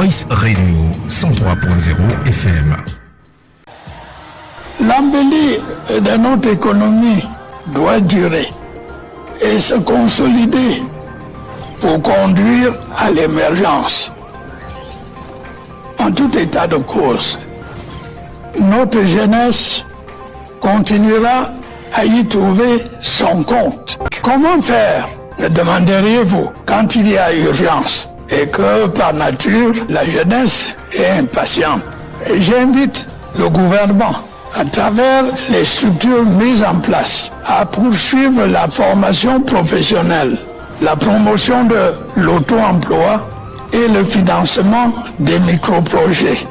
Voice Radio 103.0 FM. L'embellie de notre économie doit durer et se consolider pour conduire à l'émergence. En tout état de cause, notre jeunesse continuera à y trouver son compte. Comment faire, me demanderiez-vous, quand il y a urgence et que par nature la jeunesse est impatiente? J'invite le gouvernement, à travers les structures mises en place, à poursuivre la formation professionnelle, la promotion de l'auto-emploi et le financement des micro-projets.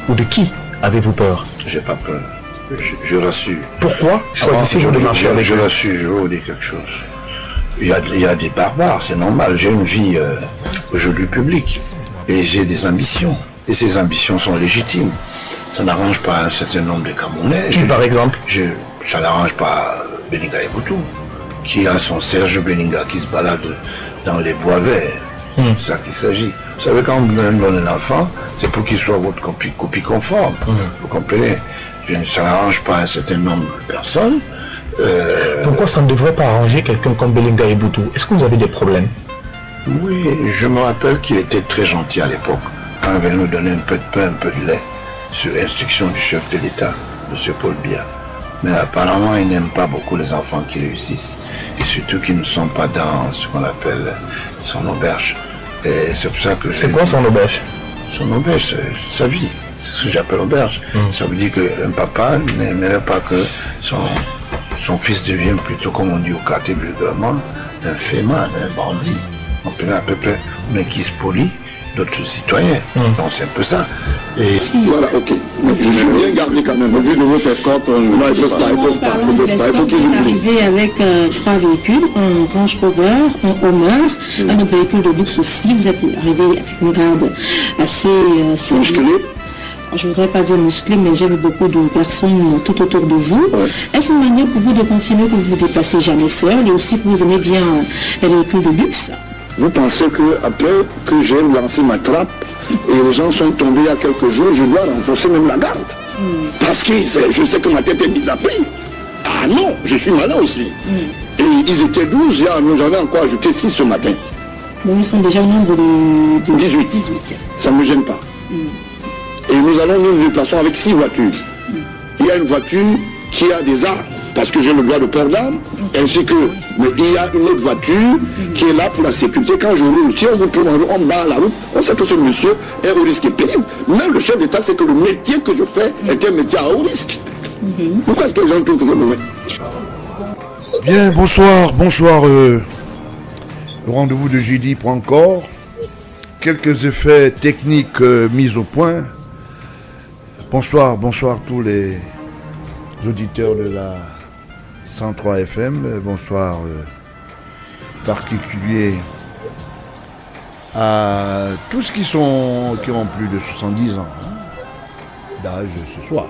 Ou de qui avez-vous peur? J'ai pas peur, je rassure. Pourquoi choisissez-vous de marcher avec Je rassure, je vais vous dire quelque chose. Il y a des barbares, c'est normal, j'ai une vie aujourd'hui publique et j'ai des ambitions. Et ces ambitions sont légitimes. Ça n'arrange pas un certain nombre de Camerounais. Par exemple ça n'arrange pas Beninga Eboutou, qui a son Serge Beninga qui se balade dans les bois verts. C'est ça qu'il s'agit. Vous savez, quand vous donnez un enfant, c'est pour qu'il soit votre copie conforme. Vous comprenez? Ça n'arrange pas un certain nombre de personnes. Pourquoi ça ne devrait pas arranger quelqu'un comme Beninga Eboutou? Est-ce que vous avez des problèmes? Oui, je me rappelle qu'il était très gentil à l'époque, quand il venait nous donner un peu de pain, un peu de lait, sur instruction du chef de l'État, M. Paul Biya. Mais apparemment, il n'aime pas beaucoup les enfants qui réussissent, et surtout qui ne sont pas dans ce qu'on appelle son auberge. Et c'est pour ça que C'est quoi son auberge? Son auberge, c'est sa vie. C'est ce que j'appelle auberge. Ça veut dire qu'un papa n'aimerait pas que son fils devienne plutôt, comme on dit au quartier vulgairement, un féman, un bandit. On peut à peu près, mais qui se polie d'autres citoyens. Donc c'est un peu ça. Et voilà, ok. Je suis bien gardé quand même. Au vu de votre escorte, il faut qu'ils oublient. Arrivé avec 3 véhicules, un Range Rover, un Hummer, un autre véhicule de luxe aussi. Vous êtes arrivé avec une garde assez musclée. Je ne voudrais pas dire musclé, mais j'ai vu beaucoup de personnes tout autour de vous. Ouais. Est-ce une manière pour vous de confirmer que vous ne vous déplacez jamais seul et aussi que vous aimez bien les véhicules de luxe? Vous pensez qu'après que j'ai lancé ma trappe et les gens sont tombés il y a quelques jours, je dois renforcer même la garde? Parce que je sais que ma tête est mise à prix. Ah non, je suis malin aussi. Et ils étaient 12, j'en ai encore ajouté 6 ce matin. Donc ils sont déjà au nombre de 18. Ça ne me gêne pas. Et nous nous déplaçons avec 6 voitures. Il y a une voiture qui a des armes, parce que j'ai le droit de port d'armes, ainsi que, mais il y a une autre voiture qui est là pour la sécurité. Quand je roule, si on vous prend en bas à la route, on sait que ce monsieur est au risque et pénible. Même le chef d'État sait que le métier que je fais est un métier à haut risque. Pourquoi est-ce que les gens trouvent que c'est mauvais? Bien, bonsoir. Le rendez-vous de jeudi prend encore. Quelques effets techniques mis au point. Bonsoir tous les auditeurs de la 103 FM. Bonsoir particulier à tous qui ont plus de 70 ans d'âge ce soir.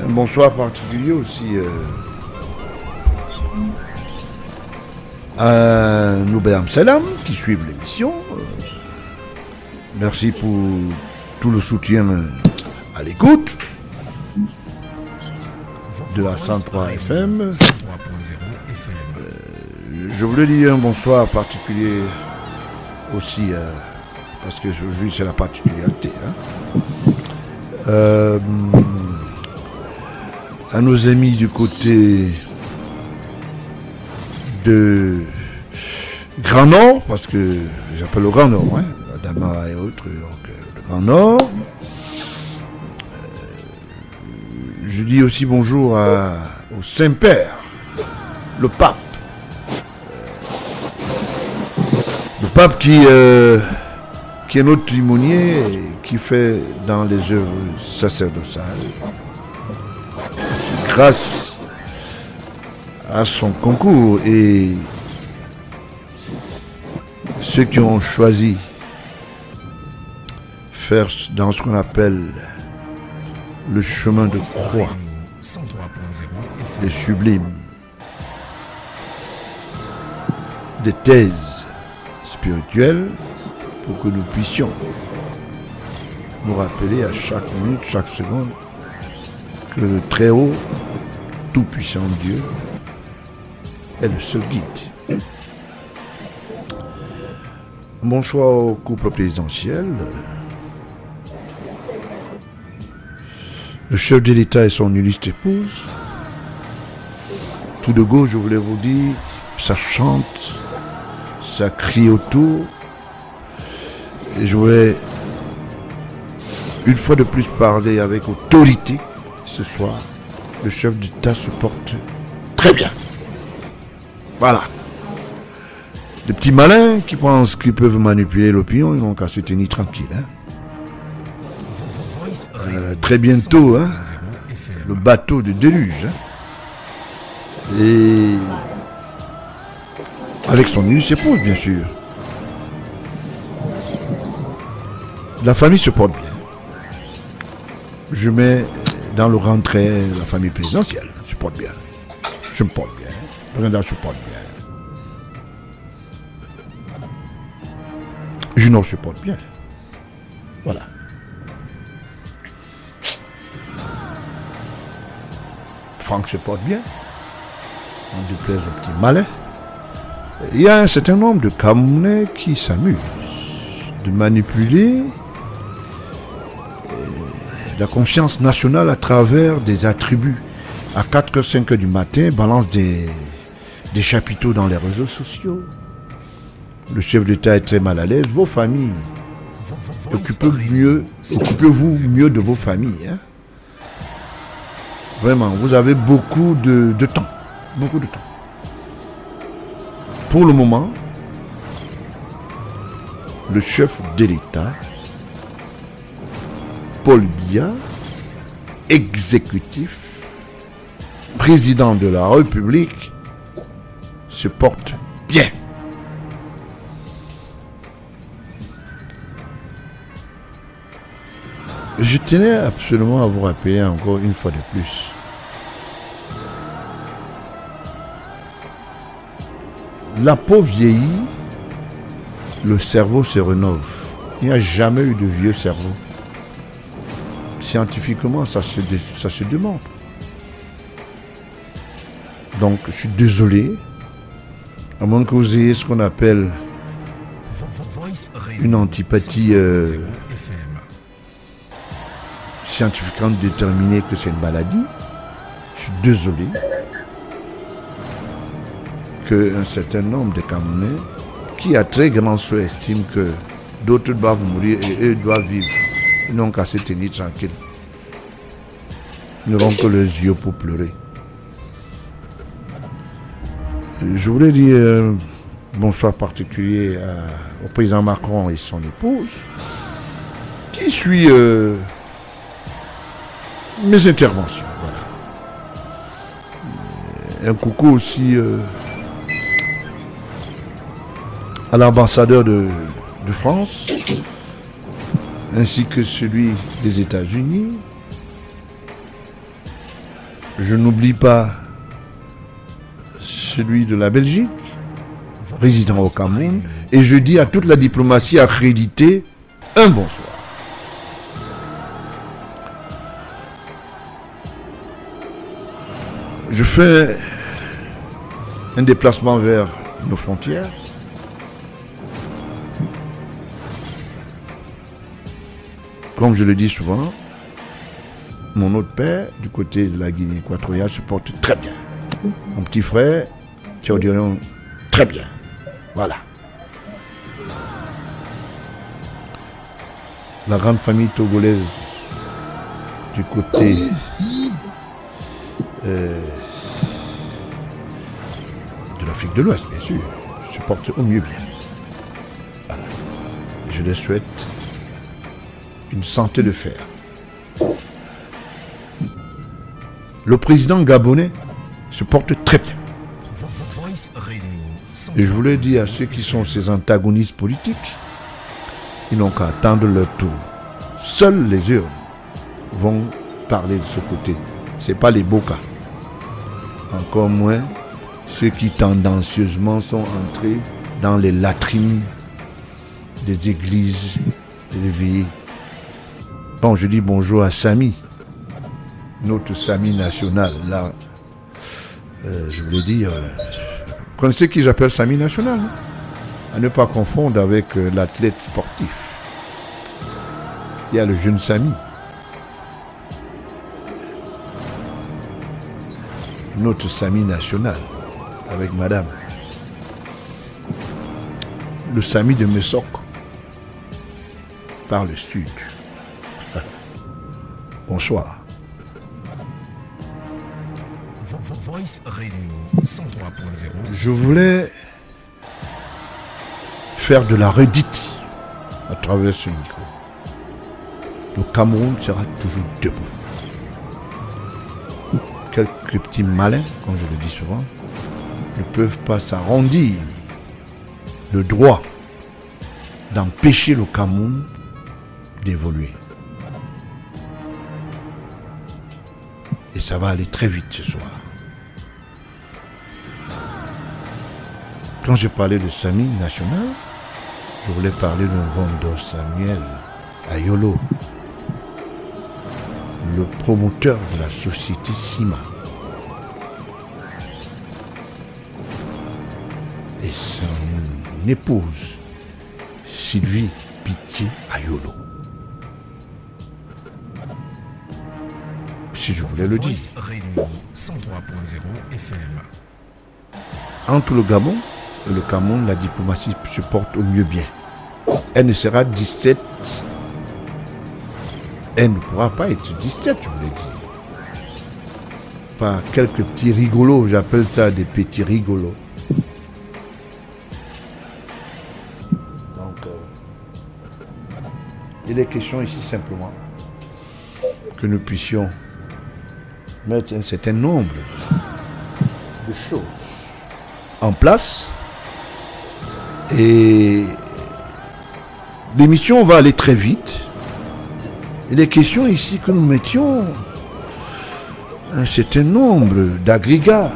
Un bonsoir particulier aussi à Noubeam Salam qui suivent l'émission. Merci pour tout le soutien à l'écoute de la 103 FM. Je voulais dire un bonsoir particulier aussi, parce que aujourd'hui c'est la particularité. À nos amis du côté de Grand Nord, parce que j'appelle le Grand Nord, Adama et autres, donc, le Grand Nord. Je dis aussi bonjour au Saint-Père, le pape. Le pape qui est notre timonier et qui fait dans les œuvres sacerdotales. Grâce à son concours et ceux qui ont choisi faire dans ce qu'on appelle le chemin de croix, des sublimes, des thèses spirituelles, pour que nous puissions nous rappeler à chaque minute, chaque seconde, que le très haut, tout-puissant Dieu est le seul guide. Bonsoir au couple présidentiel. Le chef de l'État et son illustre épouse. Tout de gauche, je voulais vous dire, ça chante, ça crie autour. Et je voulais une fois de plus parler avec autorité. Ce soir, le chef d'État se porte très bien. Voilà. Les petits malins qui pensent qu'ils peuvent manipuler l'opinion, ils n'ont qu'à se tenir tranquille. Très bientôt, le bateau de déluge. Et avec son illustre épouse, bien sûr. La famille se porte bien. Je mets dans le rentrée la famille présidentielle. Se porte bien. Je me porte bien. Le Rwanda se porte bien. Junor se porte bien. Voilà. Franck se porte bien. On déplaise au petit malin. Il y a un certain nombre de Camerounais qui s'amusent de manipuler la conscience nationale à travers des attributs. À 4h, 5h du matin, balance des chapiteaux dans les réseaux sociaux. Le chef d'État est très mal à l'aise. Vos familles, occupez-vous mieux de vos familles. Vraiment, vous avez beaucoup de temps. Beaucoup de temps. Pour le moment, le chef de l'État, Paul Biya, exécutif, président de la République, se porte bien. Je tenais absolument à vous rappeler encore une fois de plus. La peau vieillit, le cerveau se rénove. Il n'y a jamais eu de vieux cerveau. Scientifiquement, ça se démontre. Donc, je suis désolé, à moins que vous ayez ce qu'on appelle une antipathie scientifiquement déterminée que c'est une maladie. Je suis désolé qu'un certain nombre de Camerounais qui a très grand souhait estiment que d'autres doivent mourir et eux doivent vivre. Ils n'ont qu'à se tenir tranquilles. Ils n'auront que les yeux pour pleurer. Je voulais dire bonsoir particulier au président Macron et son épouse, qui suit mes interventions. Voilà. Un coucou aussi à l'ambassadeur de France, ainsi que celui des États-Unis. Je n'oublie pas celui de la Belgique, résident au Cameroun, et je dis à toute la diplomatie accréditée un bonsoir. Je fais un déplacement vers nos frontières. Comme je le dis souvent, mon autre père, du côté de la Guinée équatoriale, se porte très bien. Mon petit frère, Théodorion, très bien. Voilà. La grande famille togolaise du côté de l'Afrique de l'Ouest, bien sûr, se porte au mieux bien. Voilà. Je les souhaite une santé de fer. Le président gabonais se porte très bien. Et je voulais dire à ceux qui sont ses antagonistes politiques, ils n'ont qu'à attendre leur tour. Seuls les urnes vont parler de ce côté. Ce n'est pas les Boka. Encore moins ceux qui tendancieusement sont entrés dans les latrines des églises réveillées. Bon, je dis bonjour à Samy, notre Samy national. Là, je voulais dire, vous connaissez qui j'appelle Samy national, hein? À ne pas confondre avec l'athlète sportif. Il y a le jeune Samy. Notre Samy national, avec madame. Le Samy de Messok, par le sud. Bonsoir. Voice Radio 103.0. Je voulais faire de la redite à travers ce micro. Le Cameroun sera toujours debout. Quelques petits malins, comme je le dis souvent, ne peuvent pas s'arrondir le droit d'empêcher le Cameroun d'évoluer. Et ça va aller très vite ce soir. Quand j'ai parlé de Samy national, je voulais parler d'un Rondo Samuel Ayolo, le promoteur de la société Sima. Et son épouse, Sylvie Pitié Ayolo. Si je voulais le dire. Voice Radio 103.0 FM. Entre le Gabon et le Cameroun, la diplomatie se porte au mieux bien. Elle ne sera 17. Elle ne pourra pas être 17, je voulais dire. Pas quelques petits rigolos, j'appelle ça des petits rigolos. Donc, il est question ici simplement que nous puissions mettre un certain nombre de choses en place. Et l'émission va aller très vite. Il est question ici que nous mettions un certain nombre d'agrégats.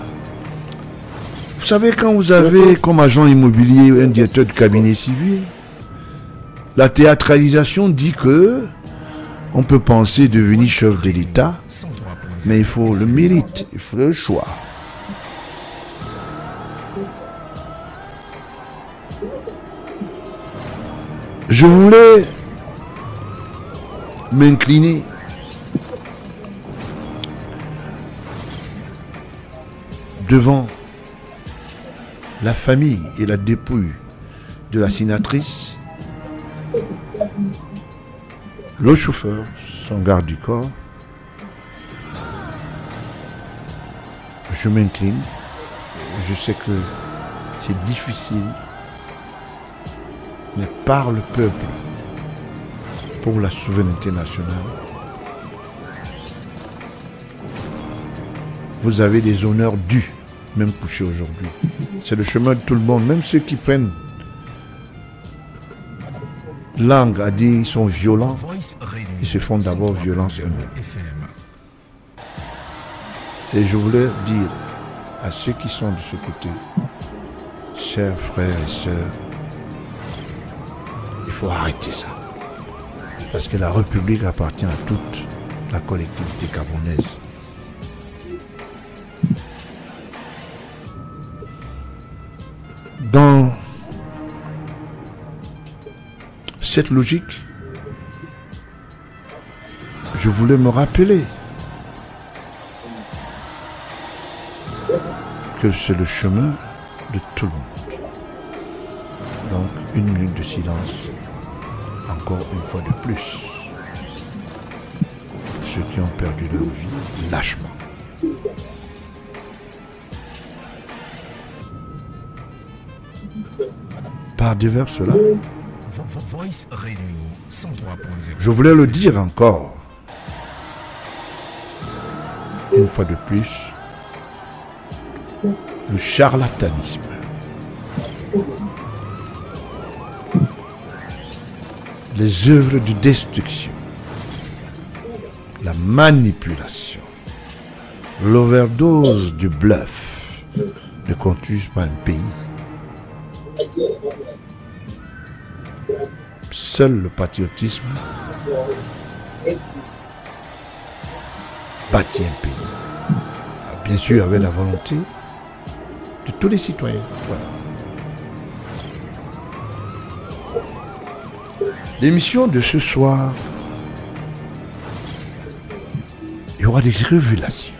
Vous savez, quand vous avez comme agent immobilier un directeur de cabinet civil, la théâtralisation dit que on peut penser devenir chef de l'État, mais il faut le mérite, il faut le choix. Je voulais m'incliner devant la famille et la dépouille de la sénatrice, le chauffeur, son garde du corps. Je m'incline. Je sais que c'est difficile, mais par le peuple, pour la souveraineté nationale, vous avez des honneurs dus, même couchés aujourd'hui. C'est le chemin de tout le monde, même ceux qui prennent langue à dire ils sont violents, ils se font d'abord violence eux-mêmes. Et je voulais dire à ceux qui sont de ce côté, chers frères et sœurs, il faut arrêter ça. Parce que la République appartient à toute la collectivité camerounaise. Dans cette logique, je voulais me rappeler que c'est le chemin de tout le monde. Donc, une minute de silence, encore une fois de plus. Ceux qui ont perdu leur vie lâchement. Par-devers cela, Voice Radio 103.0. je voulais le dire encore, une fois de plus, le charlatanisme, les œuvres de destruction, la manipulation, l'overdose du bluff ne conduisent pas un pays. Seul le patriotisme bâtit un pays. Bien sûr, avec la volonté de tous les citoyens. Voilà. L'émission de ce soir, il y aura des révélations.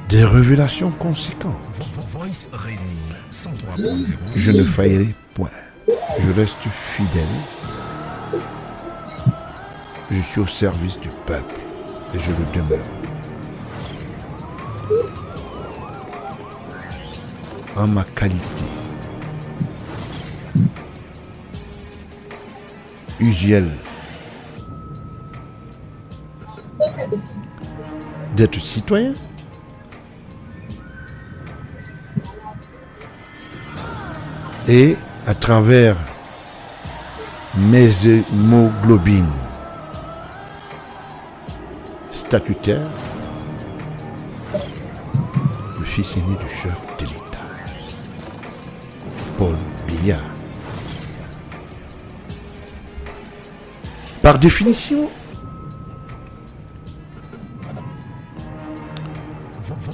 Des révélations conséquentes. Voice Radio 103.0. Je ne faillirai point. Je reste fidèle. Je suis au service du peuple et je le demeure. En ma qualité usuelle d'être citoyen, et à travers mes hémoglobines statutaires, le fils aîné du chef de l'État, Paul Biya. Par définition,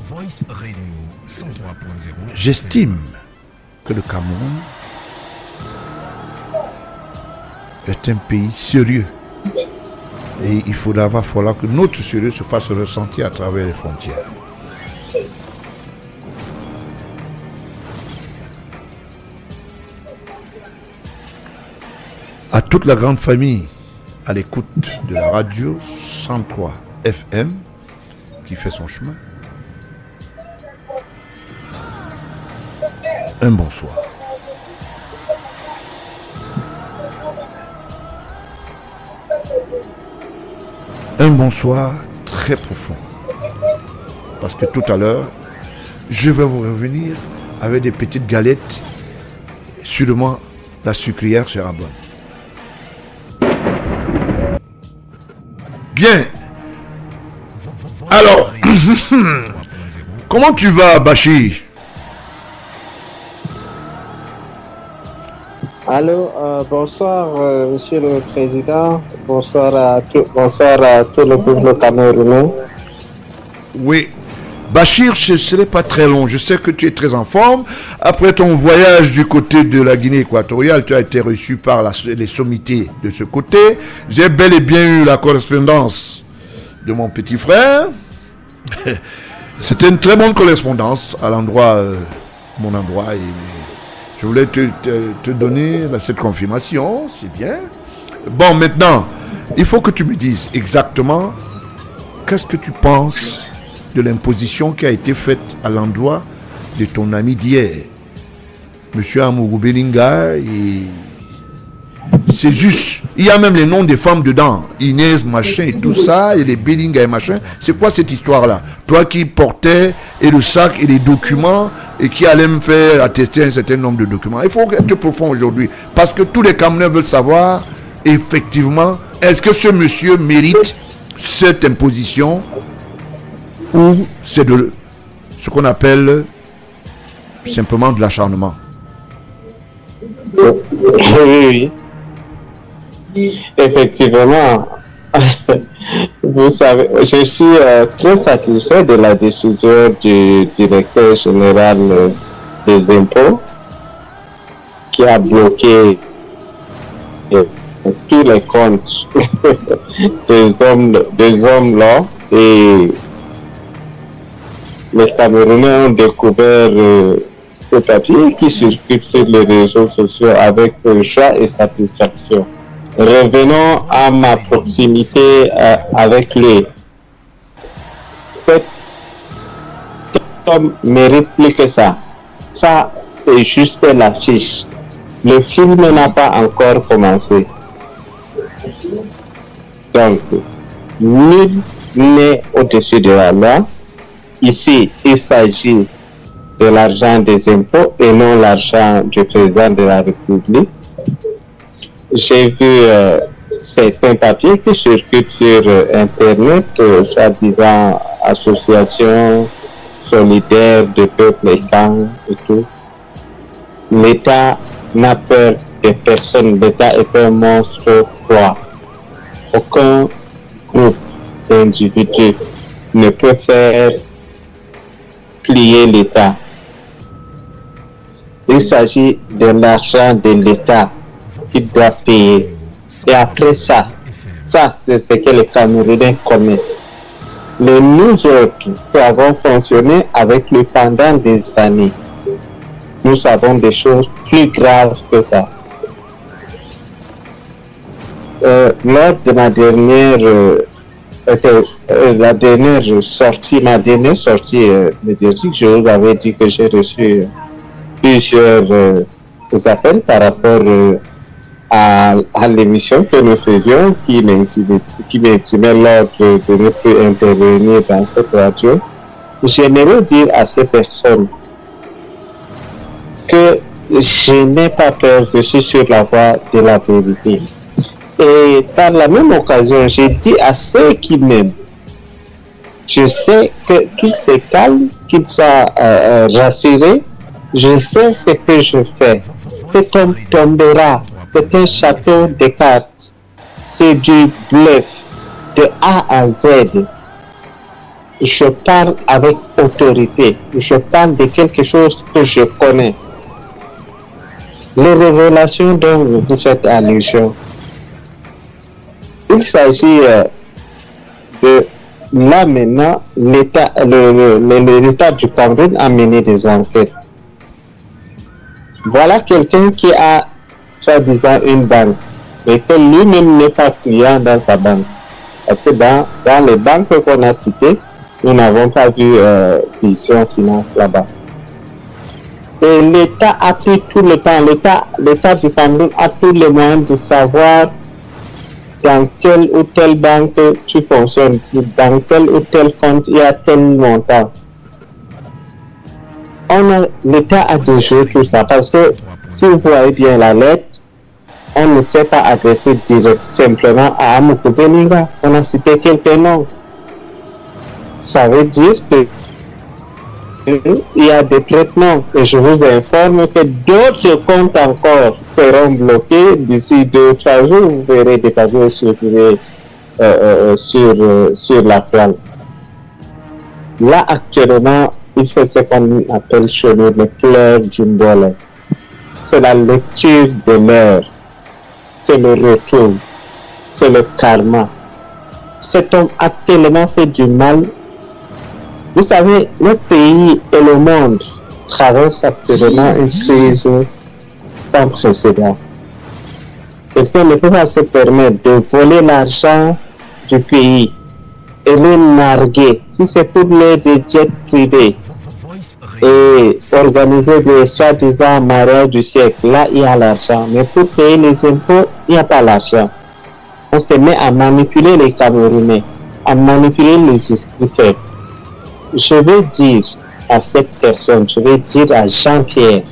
Voice Radio 103.0. j'estime que le Cameroun est un pays sérieux. Et il va falloir que notre sérieux se fasse ressentir à travers les frontières. À toute la grande famille à l'écoute de la radio 103 FM qui fait son chemin, un bonsoir. Un bonsoir très profond. Parce que tout à l'heure, je vais vous revenir avec des petites galettes. Sûrement, la sucrière sera bonne. Bien. Alors, comment tu vas, Bachir? Allô, bonsoir, Monsieur le Président. Bonsoir à tout le peuple camerounais. Oui. Bachir, ce ne serait pas très long. Je sais que tu es très en forme. Après ton voyage du côté de la Guinée équatoriale, tu as été reçu par les sommités de ce côté. J'ai bel et bien eu la correspondance de mon petit frère. C'était une très bonne correspondance à l'endroit, mon endroit. Et je voulais te donner cette confirmation, c'est bien. Bon, maintenant, il faut que tu me dises exactement qu'est-ce que tu penses de l'imposition qui a été faite à l'endroit de ton ami d'hier, M. Amourou Belinga. C'est juste, il y a même les noms des femmes dedans, Inès, machin et tout ça, et les Belinga et machin. C'est quoi cette histoire-là? Toi qui portais et le sac et les documents et qui allait me faire attester un certain nombre de documents. Il faut être profond aujourd'hui, parce que tous les Camerounais veulent savoir, effectivement, est-ce que ce monsieur mérite cette imposition ou c'est de ce qu'on appelle simplement de l'acharnement? Oui. Effectivement, vous savez, je suis très satisfait de la décision du directeur général des impôts qui a bloqué tous les comptes des hommes là, et les Camerounais ont découvert ce papier qui circule sur les réseaux sociaux avec joie et satisfaction. Revenons à ma proximité avec lui. Cet homme mérite plus que ça. Ça, c'est juste l'affiche. Le film n'a pas encore commencé. Donc, nul n'est au-dessus de la loi. Ici, il s'agit de l'argent des impôts et non l'argent du président de la République. J'ai vu certains papiers qui circulent sur Internet, soi-disant association solidaire de peuple et camp et tout. l'État n'a peur de personne. L'État est un monstre froid. Aucun groupe d'individus ne peut faire plier l'État. Il s'agit de l'argent de l'État qu'il doit payer. Et après ça, c'est ce que les Camerounais connaissent. Les nous autres qui avons fonctionné avec lui pendant des années, nous savons des choses plus graves que ça. Lors de ma dernière sortie médiatique, je vous avais dit que j'ai reçu plusieurs appels par rapport à l'émission que nous faisions qui m'intimait l'ordre de ne plus intervenir dans cette radio. J'aimerais dire à ces personnes que je n'ai pas peur, je suis sur la voie de la vérité. Et par la même occasion, j'ai dit à ceux qui m'aiment, je sais qu'ils se calment, qu'ils soient rassurés, je sais ce que je fais. Cet homme tombera, c'est un château de cartes, c'est du bluff, de A à Z. Je parle avec autorité, je parle de quelque chose que je connais. Les révélations dont vous faites allusion, il s'agit de là maintenant, l'État du Cameroun a mené des enquêtes. Voilà quelqu'un qui a soi-disant une banque, mais que lui-même n'est pas client dans sa banque. Parce que dans les banques qu'on a citées, nous n'avons pas vu Vision Finance là-bas. Et l'État a pris tout le temps, l'État du Cameroun a tous les moyens de savoir dans telle ou telle banque tu fonctionnes, dans tel ou tel compte il y a tel montant. L'État a déjoué tout ça parce que si vous voyez bien la lettre, on ne s'est pas adressé simplement à Amokou Beninga. On a cité quelques noms. Ça veut dire que il y a des traitements et je vous informe que d'autres comptes encore seront bloqués d'ici 2 ou 3 jours. Vous verrez des papiers circuler sur la toile. Là actuellement, il fait ce qu'on appelle chez nous le pleur du Mbole. C'est la lecture de l'heure, c'est le retour, c'est le karma. Cet homme a tellement fait du mal. Vous savez, notre pays et le monde traversent actuellement une crise sans précédent. Quelqu'un ne peut pas se permettre de voler l'argent du pays et le narguer. Si c'est pour des jets privés et organiser des soi-disant mariages du siècle, là il y a l'argent. Mais pour payer les impôts, il n'y a pas l'argent. On se met à manipuler les Camerounais, à manipuler les esprits faibles. Je vais dire à cette personne, je vais dire à Jean-Pierre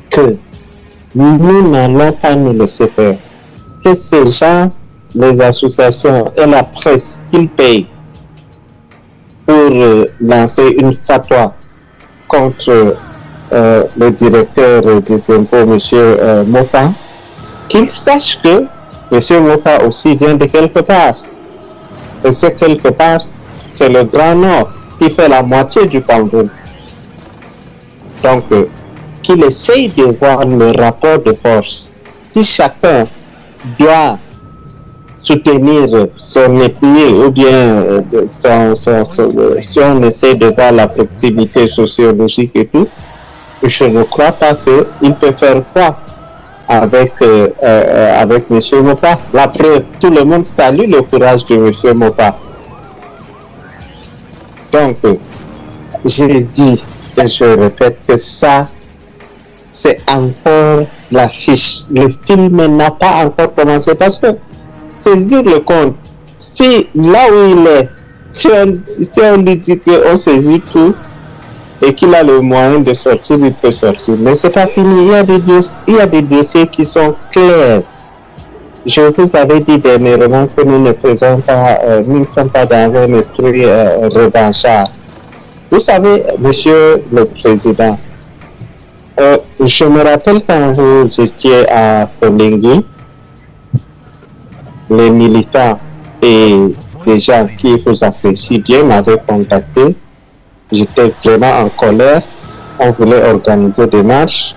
que nous n'allons pas nous laisser faire. Que ces gens, les associations et la presse qu'ils payent pour lancer une fatwa contre le directeur des impôts, M. Mopa, qu'ils sachent que M. Mopa aussi vient de quelque part. Et c'est quelque part, c'est le Grand Nord qui fait la moitié du Cameroun. Donc, qu'il essaye de voir le rapport de force. Si chacun doit soutenir son ethnie ou bien si on essaie de voir la proximité sociologique et tout, je ne crois pas qu'il peut faire quoi avec M. Mopa. La preuve, tout le monde salue le courage de M. Mopa. Donc, j'ai dit et je répète que ça, c'est encore l'affiche. Le film n'a pas encore commencé parce que saisir le compte, si là où il est, si on lui dit qu'on saisit tout et qu'il a le moyen de sortir, il peut sortir. Mais c'est pas fini. Il y a des dossiers qui sont clairs. Je vous avais dit dernièrement que nous ne faisons pas, nous ne sommes pas dans un esprit revanchard. Vous savez, Monsieur le Président, Je me rappelle quand vous étiez à Kolingui, les militants et des gens qui vous apprécient bien m'avaient contacté. J'étais vraiment en colère. On voulait organiser des marches.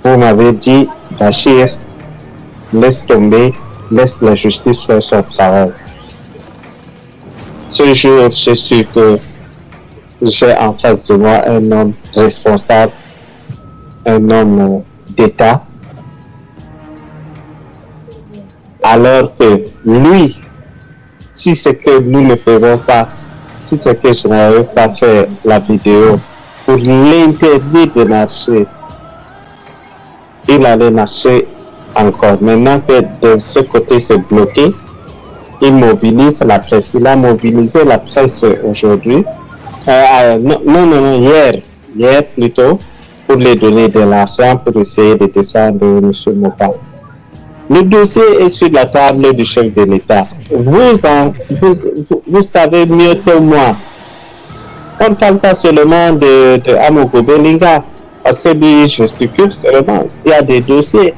Vous m'avez dit, Bachir, laisse tomber, laisse la justice faire son travail. Ce jour, je suis que j'ai en face de moi un homme responsable, un homme d'État, alors que lui, si c'est que nous ne faisons pas, si c'est que je n'avais pas fait la vidéo pour l'interdire de marcher, il allait marcher encore. Maintenant que de ce côté c'est bloqué, il mobilise la presse. Il a mobilisé la presse aujourd'hui. Hier plutôt, pour les donner de l'argent pour essayer de descendre M. Mopa. Le dossier est sur la table du chef de l'État. Vous savez mieux que moi. On ne parle pas seulement de Amogo Belinga, parce que lui gesticule seulement. Il y a des dossiers.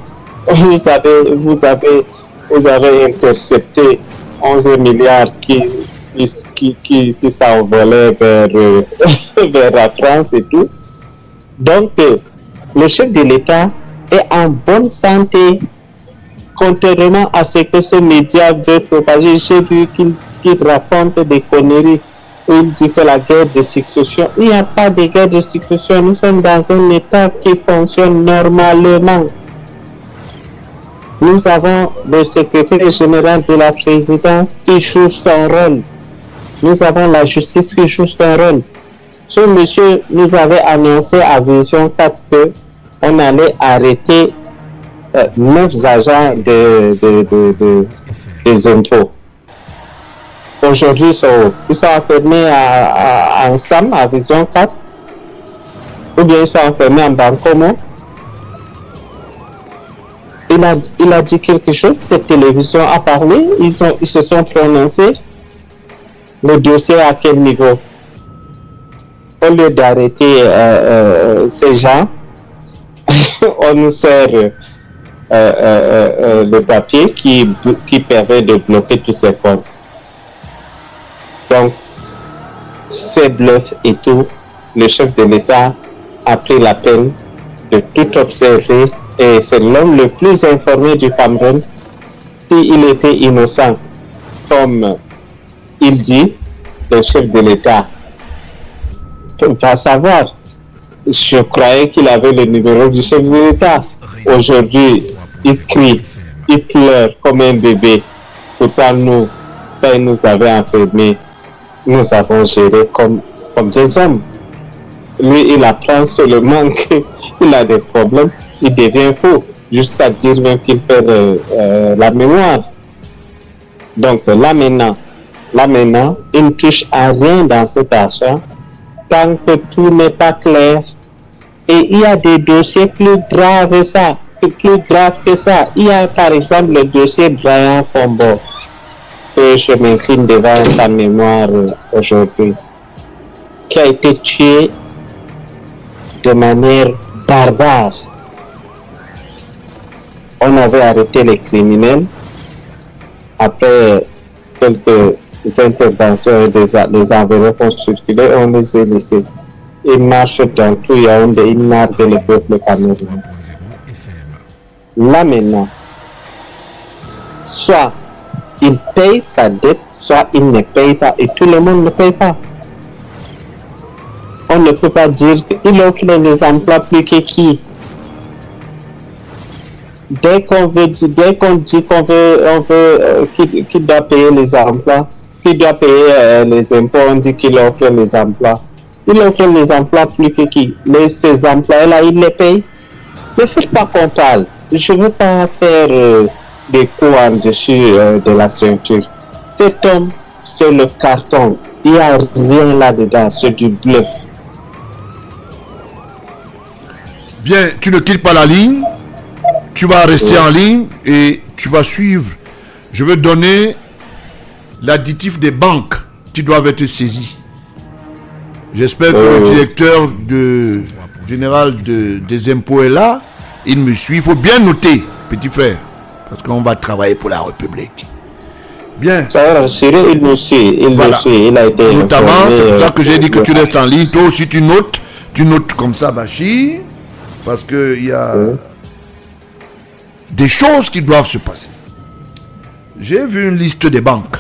Vous avez intercepté 11 milliards qui s'envolaient vers la France et tout. Donc, le chef de l'État est en bonne santé, contrairement à ce que ce média veut propager. J'ai vu qu'il raconte des conneries où il dit que la guerre de succession, il n'y a pas de guerre de succession. Nous sommes dans un État qui fonctionne normalement. Nous avons le secrétaire général de la présidence qui joue son rôle. Nous avons la justice qui joue son rôle. Ce monsieur nous avait annoncé à Vision 4 qu'on allait arrêter 9 agents des impôts. Aujourd'hui, ils sont enfermés ensemble à Vision 4, ou bien ils sont enfermés en Bancomo. Il a dit quelque chose, cette télévision a parlé, ils se sont prononcés. Le dossier à quel niveau? Au lieu d'arrêter ces gens, on nous sert le papier qui permet de bloquer tous ces comptes. Donc, ces bluffs et tout, le chef de l'État a pris la peine de tout observer et c'est l'homme le plus informé du Cameroun. S'il était innocent, comme il dit, le chef de l'État va savoir. Je croyais qu'il avait le numéro du chef de l'État. Aujourd'hui, il crie, il pleure comme un bébé. Pourtant, nous, quand il nous avait enfermés, nous avons géré comme des hommes. Lui, il apprend seulement qu'il a des problèmes, il devient fou, jusqu'à dire même qu'il perd la mémoire. Donc là maintenant, il ne touche à rien dans cet argent tant que tout n'est pas clair. Et il y a des dossiers plus graves que ça. Il y a par exemple le dossier Brian Fombo, que je m'incline devant sa mémoire aujourd'hui, qui a été tué de manière barbare. On avait arrêté les criminels après quelques interventions et des enveloppes ont circulé, on les a laissés. Ils marchent dans tout Yaoundé, ils narguent le peuple camerounais. Là maintenant, soit il paye sa dette, soit il ne paye pas, et tout le monde ne paye pas. On ne peut pas dire qu'il offre les emplois plus que qui. Dès qu'on dit qu'on veut qu'il doit payer les emplois, qu'il doit payer les impôts, on dit qu'il offre les emplois. Il offre les emplois plus que qui. Ces emplois-là, il les paye. Ne faites pas qu'on parle. Je ne veux pas faire des coups en dessus de la ceinture. Cet homme, c'est le carton. Il n'y a rien là-dedans, c'est du bluff. Bien, tu ne quittes pas la ligne. Tu vas rester en ligne et tu vas suivre. Je veux donner l'additif des banques qui doivent être saisies. J'espère que le directeur général des impôts est là, il me suit. Il faut bien noter, petit frère, parce qu'on va travailler pour la République. Bien. Ça va rassurer, il le suit, il a été notamment, informé, c'est pour ça que j'ai dit que tu restes en ligne. Toi aussi, tu notes comme ça, Bachir, parce qu'il y a des choses qui doivent se passer. J'ai vu une liste des banques.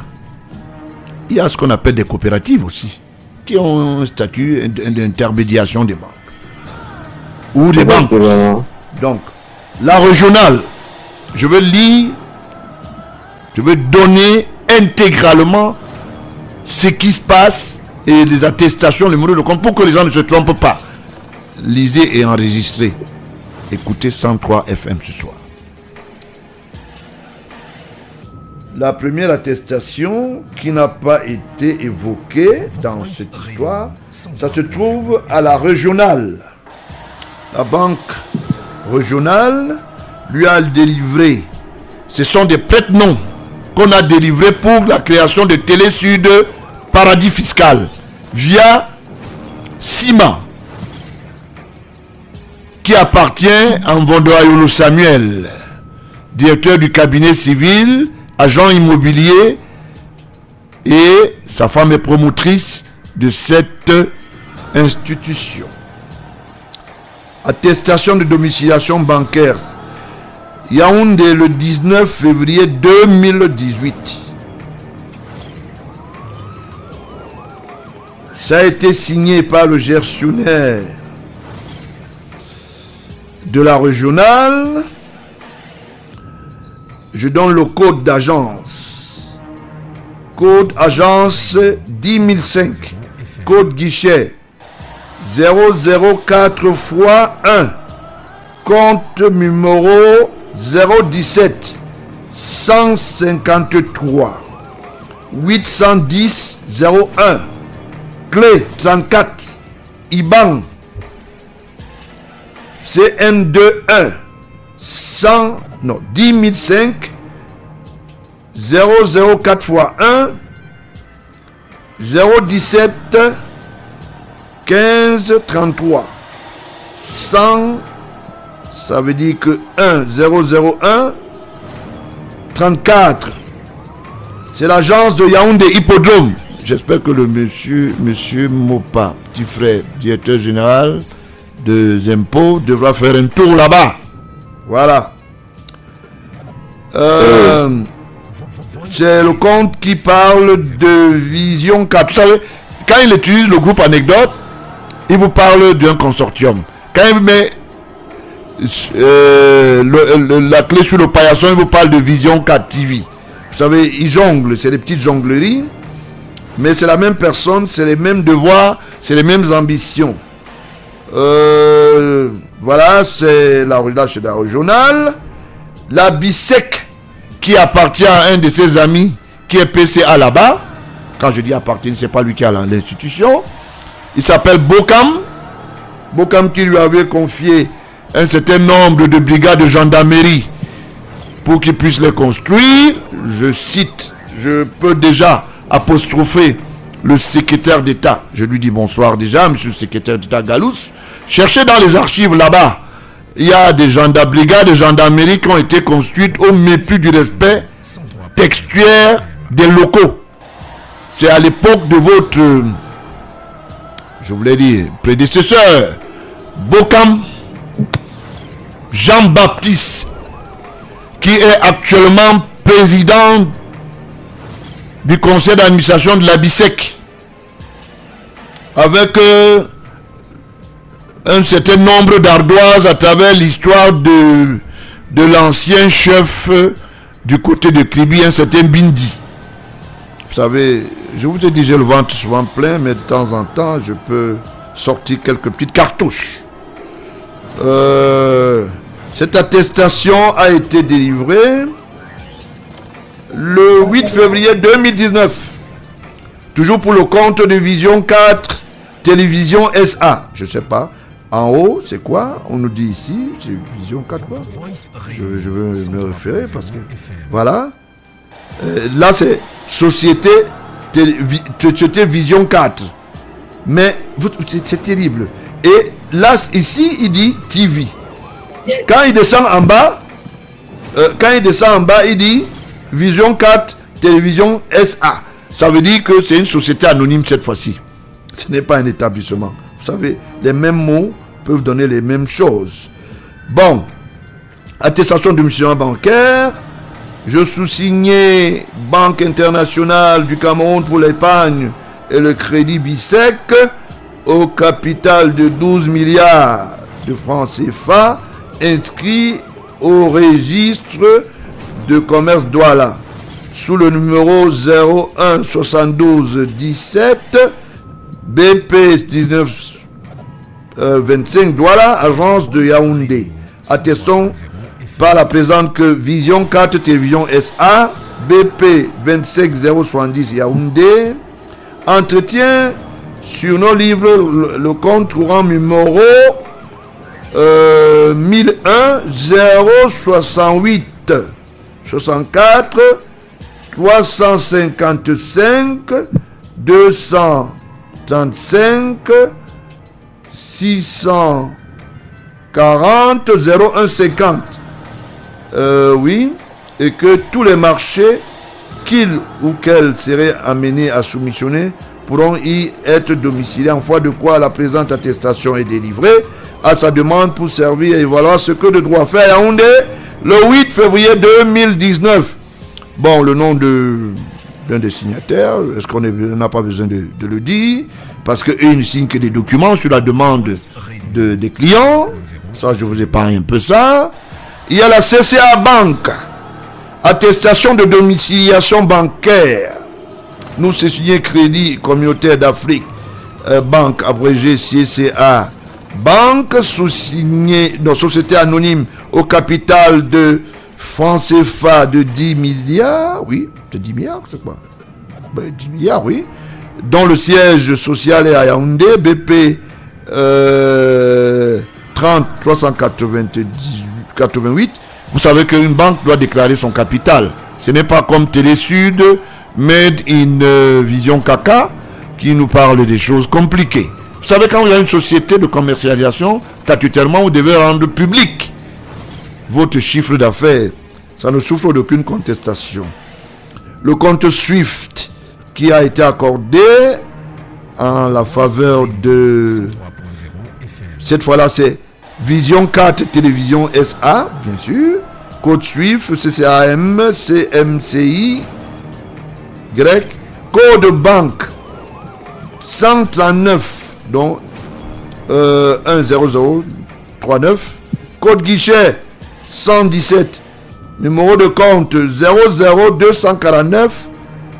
Il y a ce qu'on appelle des coopératives aussi, qui ont un statut d'intermédiation des banques. Ou des banques aussi. Donc, la régionale, je veux lire, je veux donner intégralement ce qui se passe et les attestations, les modèles de compte pour que les gens ne se trompent pas. Lisez et enregistrez. Écoutez 103 FM ce soir. La première attestation qui n'a pas été évoquée dans cette histoire, ça se trouve à la régionale. La banque régionale lui a délivré, ce sont des prête-noms qu'on a délivrés pour la création de Télé Sud Paradis Fiscal via Sima, qui appartient à Mvondoayolo Samuel, directeur du cabinet civil, agent immobilier, et sa femme est promotrice de cette institution. Attestation de domiciliation bancaire. Yaoundé le 19 février 2018. Ça a été signé par le gestionnaire de la régionale. Je donne le code d'agence. Code agence 10005. Code guichet 004 x 1. Compte numéro 017 153 810 01. Clé 34. IBAN CN21 10005 004 x 1 017 15 33 100. Ça veut dire que 1001 34. C'est l'agence de Yaoundé Hippodrome. J'espère que le monsieur Mopa, petit frère, directeur général des impôts, devra faire un tour là-bas. Voilà. C'est le compte qui parle de Vision 4. Vous savez, quand il utilise le groupe Anecdote, il vous parle d'un consortium. Quand il met la clé sur le paillasson, il vous parle de Vision 4 TV. Vous savez, il jongle, c'est des petites jongleries, mais c'est la même personne, c'est les mêmes devoirs, c'est les mêmes ambitions. Voilà, c'est la régionale. La BISEC, qui appartient à un de ses amis, qui est PCA là-bas. Quand je dis appartient, c'est pas lui qui a l'institution. Il s'appelle Bokam. Bokam qui lui avait confié un certain nombre de brigades de gendarmerie pour qu'il puisse les construire. Je cite, je peux déjà apostropher le secrétaire d'État. Je lui dis bonsoir déjà, monsieur le secrétaire d'État Galous. Cherchez dans les archives là-bas. Il y a des brigades de gendarmerie qui ont été construites au mépris du respect textuel des locaux. C'est à l'époque de votre, je voulais dire, prédécesseur, Bokam Jean-Baptiste, qui est actuellement président du conseil d'administration de la BISEC, avec un certain nombre d'ardoises à travers l'histoire de l'ancien chef du côté de Kribi, un certain Bindi. Vous savez, je vous ai dit, j'ai le ventre souvent plein, mais de temps en temps, je peux sortir quelques petites cartouches. Cette attestation a été délivrée le 8 février 2019. Toujours pour le compte de Vision 4 Télévision SA. Je ne sais pas. En haut, c'est quoi? On nous dit ici, c'est Vision 4 quoi? Je veux me référer parce que... Voilà. Là, c'est Société Vision 4. Mais c'est terrible. Et là, ici, il dit TV. Quand il descend en bas, il dit Vision 4 Télévision SA. Ça veut dire que c'est une société anonyme cette fois-ci. Ce n'est pas un établissement. Vous savez, les mêmes mots peuvent donner les mêmes choses. Bon, attestation de mission bancaire. Je sous-signais Banque internationale du Cameroun pour l'épargne et le crédit BISEC au capital de 12 milliards de francs CFA inscrit au registre de commerce Douala sous le numéro 01 72 17 BP 19 25 Douala, agence de Yaoundé. Attestons par la présente que Vision 4 Télévision SA BP 25070 Yaoundé entretient sur nos livres le compte courant numéro 1001 068 64 355 235 640 0150. Oui, et que tous les marchés qu'ils ou qu'elles seraient amenés à soumissionner pourront y être domiciliés, en foi de quoi la présente attestation est délivrée à sa demande pour servir et évaluer ce que de droit fait à Yaoundé le 8 février 2019. Bon, le nom d'un des signataires, est-ce qu'on n'a pas besoin de le dire? Parce qu'eux, ils ne signent que des documents sur la demande des clients. Ça, je vous épargne un peu ça. Il y a la CCA Banque, attestation de domiciliation bancaire. Nous, c'est signé Crédit Communautaire d'Afrique, Banque abrégée CCA Banque, sous-signé, société anonyme au capital de francs CFA de 10 milliards, oui, c'est 10 milliards, c'est quoi? 10 milliards, oui, dont le siège social est à Yaoundé, BP 30 388. Vous savez qu'une banque doit déclarer son capital. Ce n'est pas comme Télésud, Made in Vision Caca, qui nous parle des choses compliquées. Vous savez, quand vous avez une société de commercialisation, statutairement, vous devez rendre public votre chiffre d'affaires. Ça ne souffre d'aucune contestation. Le compte SWIFT qui a été accordé en la faveur de... Cette fois-là, c'est Vision 4 Télévision SA, bien sûr. Code SWIFT, CCAM, CMCI, grec. Code banque 139, donc 10039. Code guichet 117. Numéro de compte 00249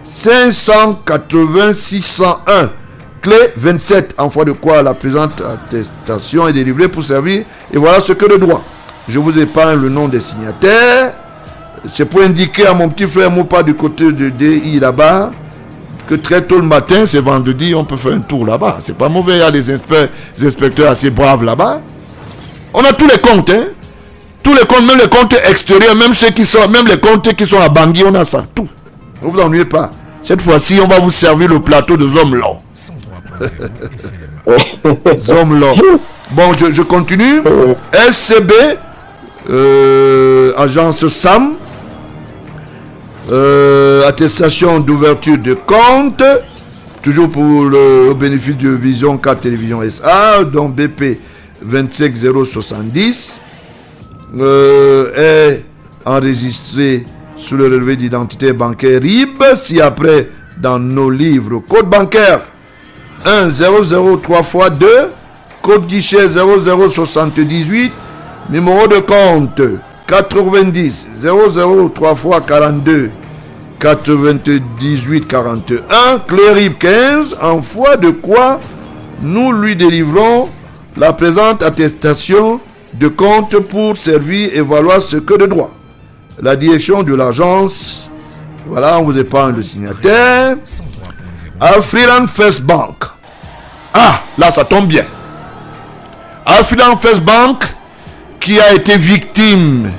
580 601. Clé 27, en foi de quoi la présente attestation est délivrée pour servir. Et voilà ce que le droit. Je vous épargne le nom des signataires. C'est pour indiquer à mon petit frère Moupa du côté de DI là-bas que très tôt le matin, c'est vendredi, on peut faire un tour là-bas. C'est pas mauvais, il y a les inspecteurs assez braves là-bas. On a tous les comptes, hein. Tous les comptes, même les comptes extérieurs, même ceux qui sont, même les comptes qui sont à Bangui, on a ça, tout. Ne vous ennuyez pas. Cette fois-ci, on va vous servir le plateau de Zomlon. Zomlon. Bon, je continue. SCB, agence SAM, attestation d'ouverture de compte, toujours pour le bénéfice de Vision 4 Télévision SA, dont BP 25070, est enregistré sous le relevé d'identité bancaire RIB, si après dans nos livres, code bancaire 1003 x 2, code guichet 0078, numéro de compte 90 003 x 42 98 41, clé RIB 15, en foi de quoi nous lui délivrons la présente attestation de compte pour servir et valoir ce que de droit. La direction de l'agence, voilà, on vous épargne le signataire. Afriland First Bank. Ah, là ça tombe bien. Afriland First Bank, qui a été victime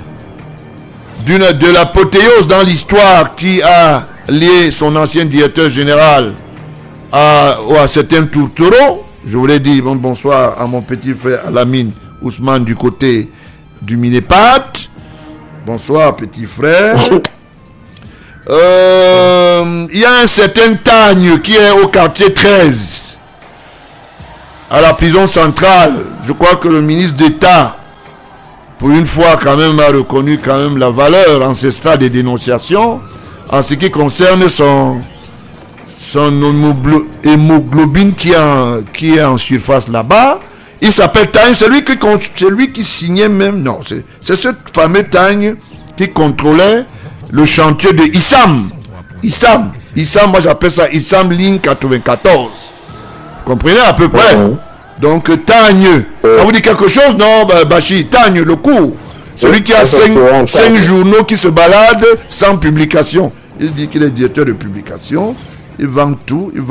de l'apothéose dans l'histoire qui a lié son ancien directeur général à certains tourtereaux. Je voulais dire bonsoir à mon petit frère Alamine Ousmane du côté du Minépat. Bonsoir, petit frère. Il y a un certain Tagne qui est au quartier 13, à la prison centrale. Je crois que le ministre d'État, pour une fois, quand même, a reconnu quand même la valeur ancestrale des dénonciations en ce qui concerne son hémoglobine qui est en surface là-bas. Il s'appelle Tagne, celui qui signait même, non, c'est ce fameux Tagne qui contrôlait le chantier de Issam, moi j'appelle ça Issam ligne 94. Vous comprenez à peu près? Donc Tagne, ça vous dit quelque chose? Non, Bachi, Tagne, le cours. Celui qui a 5 journaux qui se baladent sans publication. Il dit qu'il est directeur de publication. Il vend tout, il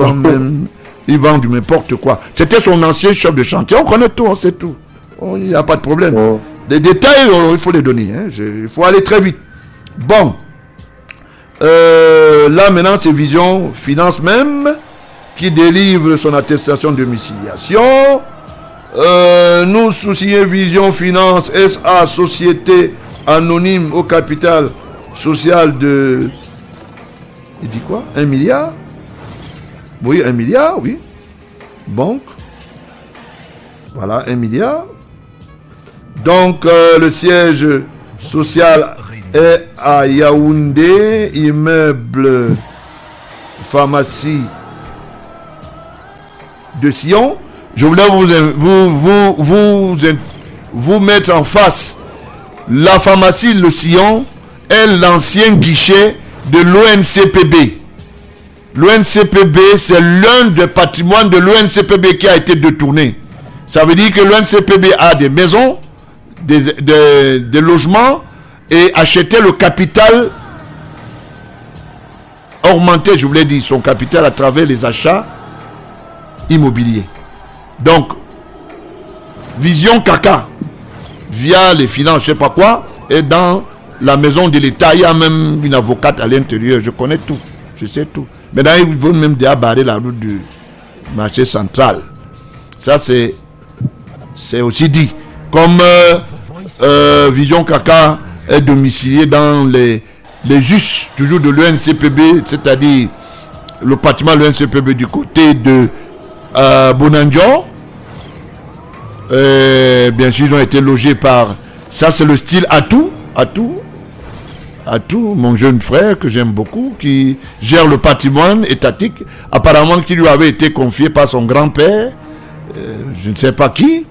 vend du n'importe quoi. C'était son ancien chef de chantier. On connaît tout, on sait tout. Il n'y a pas de problème. Des détails, il faut les donner. Il faut aller très vite. Bon. Là maintenant c'est Vision Finance même qui délivre son attestation de domiciliation. Nous soucions Vision Finance SA, société anonyme au capital social de... Il dit quoi? 1 milliard? Oui, 1 milliard, oui. Banque. Voilà, 1 milliard. Donc le siège social est à Yaoundé, immeuble pharmacie de Sion. Je voulais vous mettre en face. La pharmacie Le Sion est l'ancien guichet de l'ONCPB. L'ONCPB, c'est l'un des patrimoines de l'ONCPB qui a été détourné. Ça veut dire que l'ONCPB a des maisons, des logements, et achetait le capital, augmenté, je voulais dire, son capital à travers les achats immobiliers. Donc, Vision Kaka, via les finances, je ne sais pas quoi, est dans la maison de l'État. Il y a même une avocate à l'intérieur. Je connais tout, je sais tout. Maintenant, ils vont même déjà barrer la route du marché central. Ça, c'est aussi dit. Comme Vision Kaka est domicilié dans les us, toujours de l'UNCPB, c'est-à-dire le bâtiment de l'UNCPB du côté de Bonanjo. Bien sûr, ils ont été logés par... Ça, c'est le style Atou, mon jeune frère que j'aime beaucoup, qui gère le patrimoine étatique, apparemment qui lui avait été confié par son grand-père, je ne sais pas qui,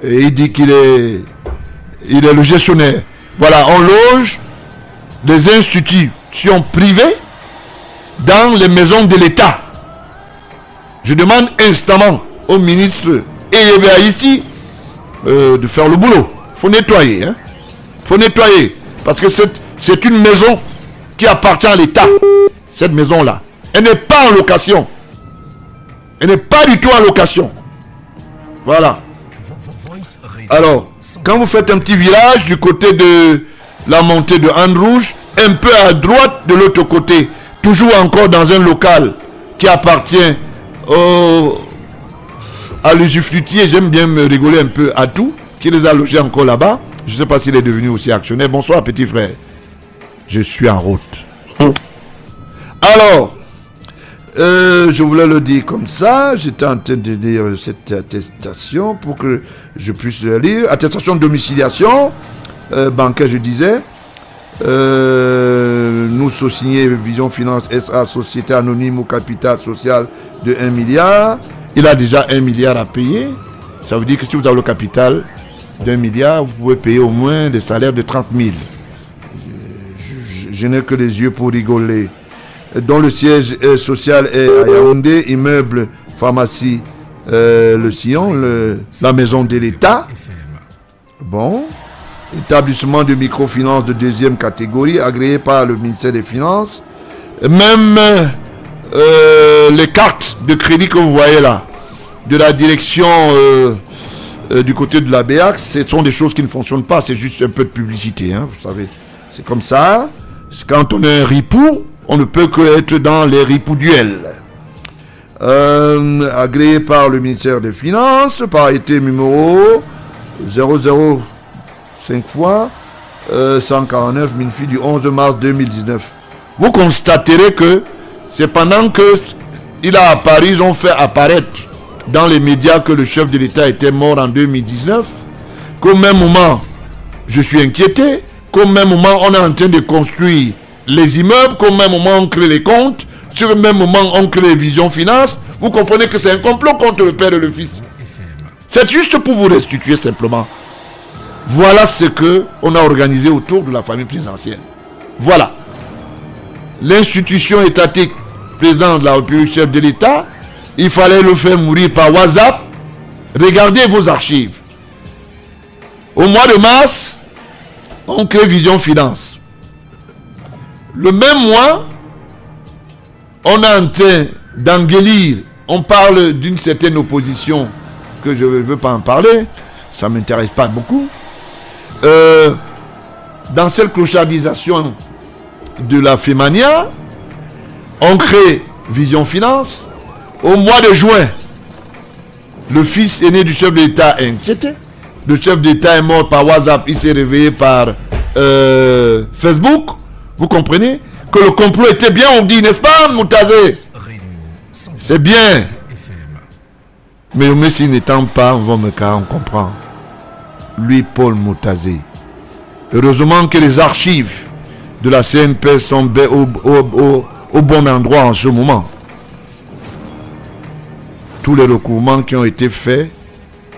et il dit qu'il est le gestionnaire. Voilà, on loge des institutions privées dans les maisons de l'État. Je demande instamment au ministre et ici de faire le boulot. Il faut nettoyer. Faut nettoyer. Parce que c'est une maison qui appartient à l'État. Cette maison-là. Elle n'est pas en location. Elle n'est pas du tout en location. Voilà. Alors, quand vous faites un petit virage du côté de la montée de Anne Rouge, un peu à droite de l'autre côté, toujours encore dans un local qui appartient à l'usufruitier, j'aime bien me rigoler un peu à tout, qui les a logés encore là-bas. Je ne sais pas s'il est devenu aussi actionnaire. Bonsoir petit frère. Je suis en route. Alors, je voulais le dire comme ça. J'étais en train de lire cette attestation pour que je puisse le lire. Attestation de domiciliation bancaire, je disais. Nous sous-signés Vision Finance SA, société anonyme au capital social de 1 milliard. Il a déjà 1 milliard à payer. Ça veut dire que si vous avez le capital d'1 milliard, vous pouvez payer au moins des salaires de 30 000. Je n'ai que les yeux pour rigoler. Dont le siège social est à Yaoundé, immeuble pharmacie Le Sion, la maison de l'État. Bon. Établissement de microfinance de 2e catégorie, agréé par le ministère des Finances. Même les cartes de crédit que vous voyez là, de la direction du côté de la BEAC, ce sont des choses qui ne fonctionnent pas, c'est juste un peu de publicité, hein, vous savez. C'est comme ça. Quand on est un ripou, on ne peut que être dans les ripouduels. agréé par le ministère des Finances, par arrêté numéro 005 fois 149 MINFI du 11 mars 2019. Vous constaterez que c'est pendant que il a apparu, ils ont fait apparaître dans les médias que le chef de l'État était mort en 2019, qu'au même moment, je suis inquiété, qu'au même moment, on est en train de construire les immeubles, qu'au même moment, on crée les comptes, sur le même moment, on crée les visions finances. Vous comprenez que c'est un complot contre le père et le fils. C'est juste pour vous restituer simplement. Voilà ce qu'on a organisé autour de la famille présidentielle. Voilà. L'institution étatique, président de la République, chef de l'État, il fallait le faire mourir par WhatsApp. Regardez vos archives. Au mois de mars, on crée Vision Finance. Le même mois, on est en train d'engueulir. On parle d'une certaine opposition que je ne veux pas en parler. Ça ne m'intéresse pas beaucoup. Dans cette clochardisation de la Fémania, on crée Vision Finance. Au mois de juin, le fils aîné du chef de l'État est inquiété. Le chef d'État est mort par WhatsApp. Il s'est réveillé par Facebook. Vous comprenez que le complot était bien, on dit, n'est-ce pas, Moutazé? C'est bien. Mais Messi n'étant pas, on comprend. Lui, Paul Moutazé. Heureusement que les archives de la CNP sont au bon endroit en ce moment. Tous les recouvrements qui ont été faits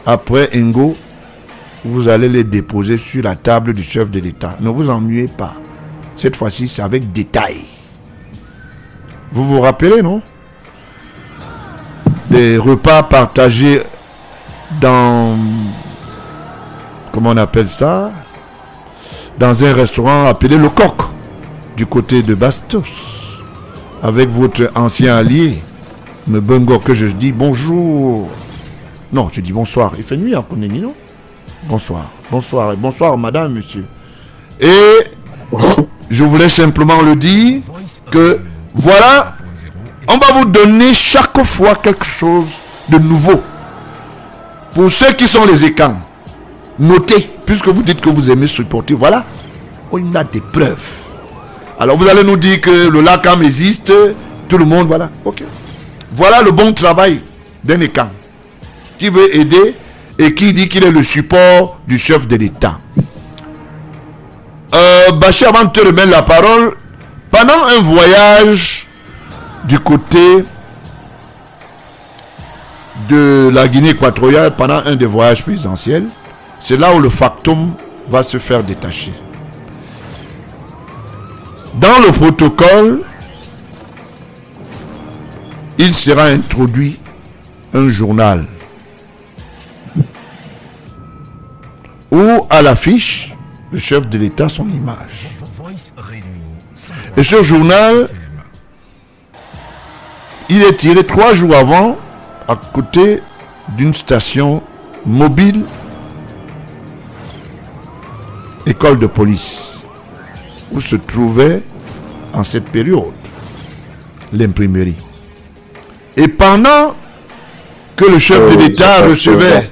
après Ngo, vous allez les déposer sur la table du chef de l'État. Ne vous ennuyez pas. Cette fois-ci, c'est avec détail. Vous vous rappelez, non? Des repas partagés dans... Comment on appelle ça? Dans un restaurant appelé Le Coq, du côté de Bastos. Avec votre ancien allié, le Bengo, que je dis bonjour. Non, je dis bonsoir. Il fait nuit à Koneni, non? Bonsoir. Bonsoir. Bonsoir, madame, monsieur. Et je voulais simplement le dire que voilà, on va vous donner chaque fois quelque chose de nouveau. Pour ceux qui sont les écans, notez, puisque vous dites que vous aimez supporter, voilà, on a des preuves. Alors vous allez nous dire que le LACAM existe, tout le monde, voilà, ok. Voilà le bon travail d'un écan qui veut aider et qui dit qu'il est le support du chef de l'État. Bachir, avant de te remettre la parole, pendant un voyage du côté de la Guinée équatoriale, pendant un des voyages présidentiels, c'est là où le factum va se faire détacher. Dans le protocole, il sera introduit un journal où à l'affiche, le chef de l'État, son image. Et ce journal, il est tiré 3 jours avant, à côté d'une station mobile, école de police, où se trouvait en cette période l'imprimerie. Et pendant que le chef de l'État recevait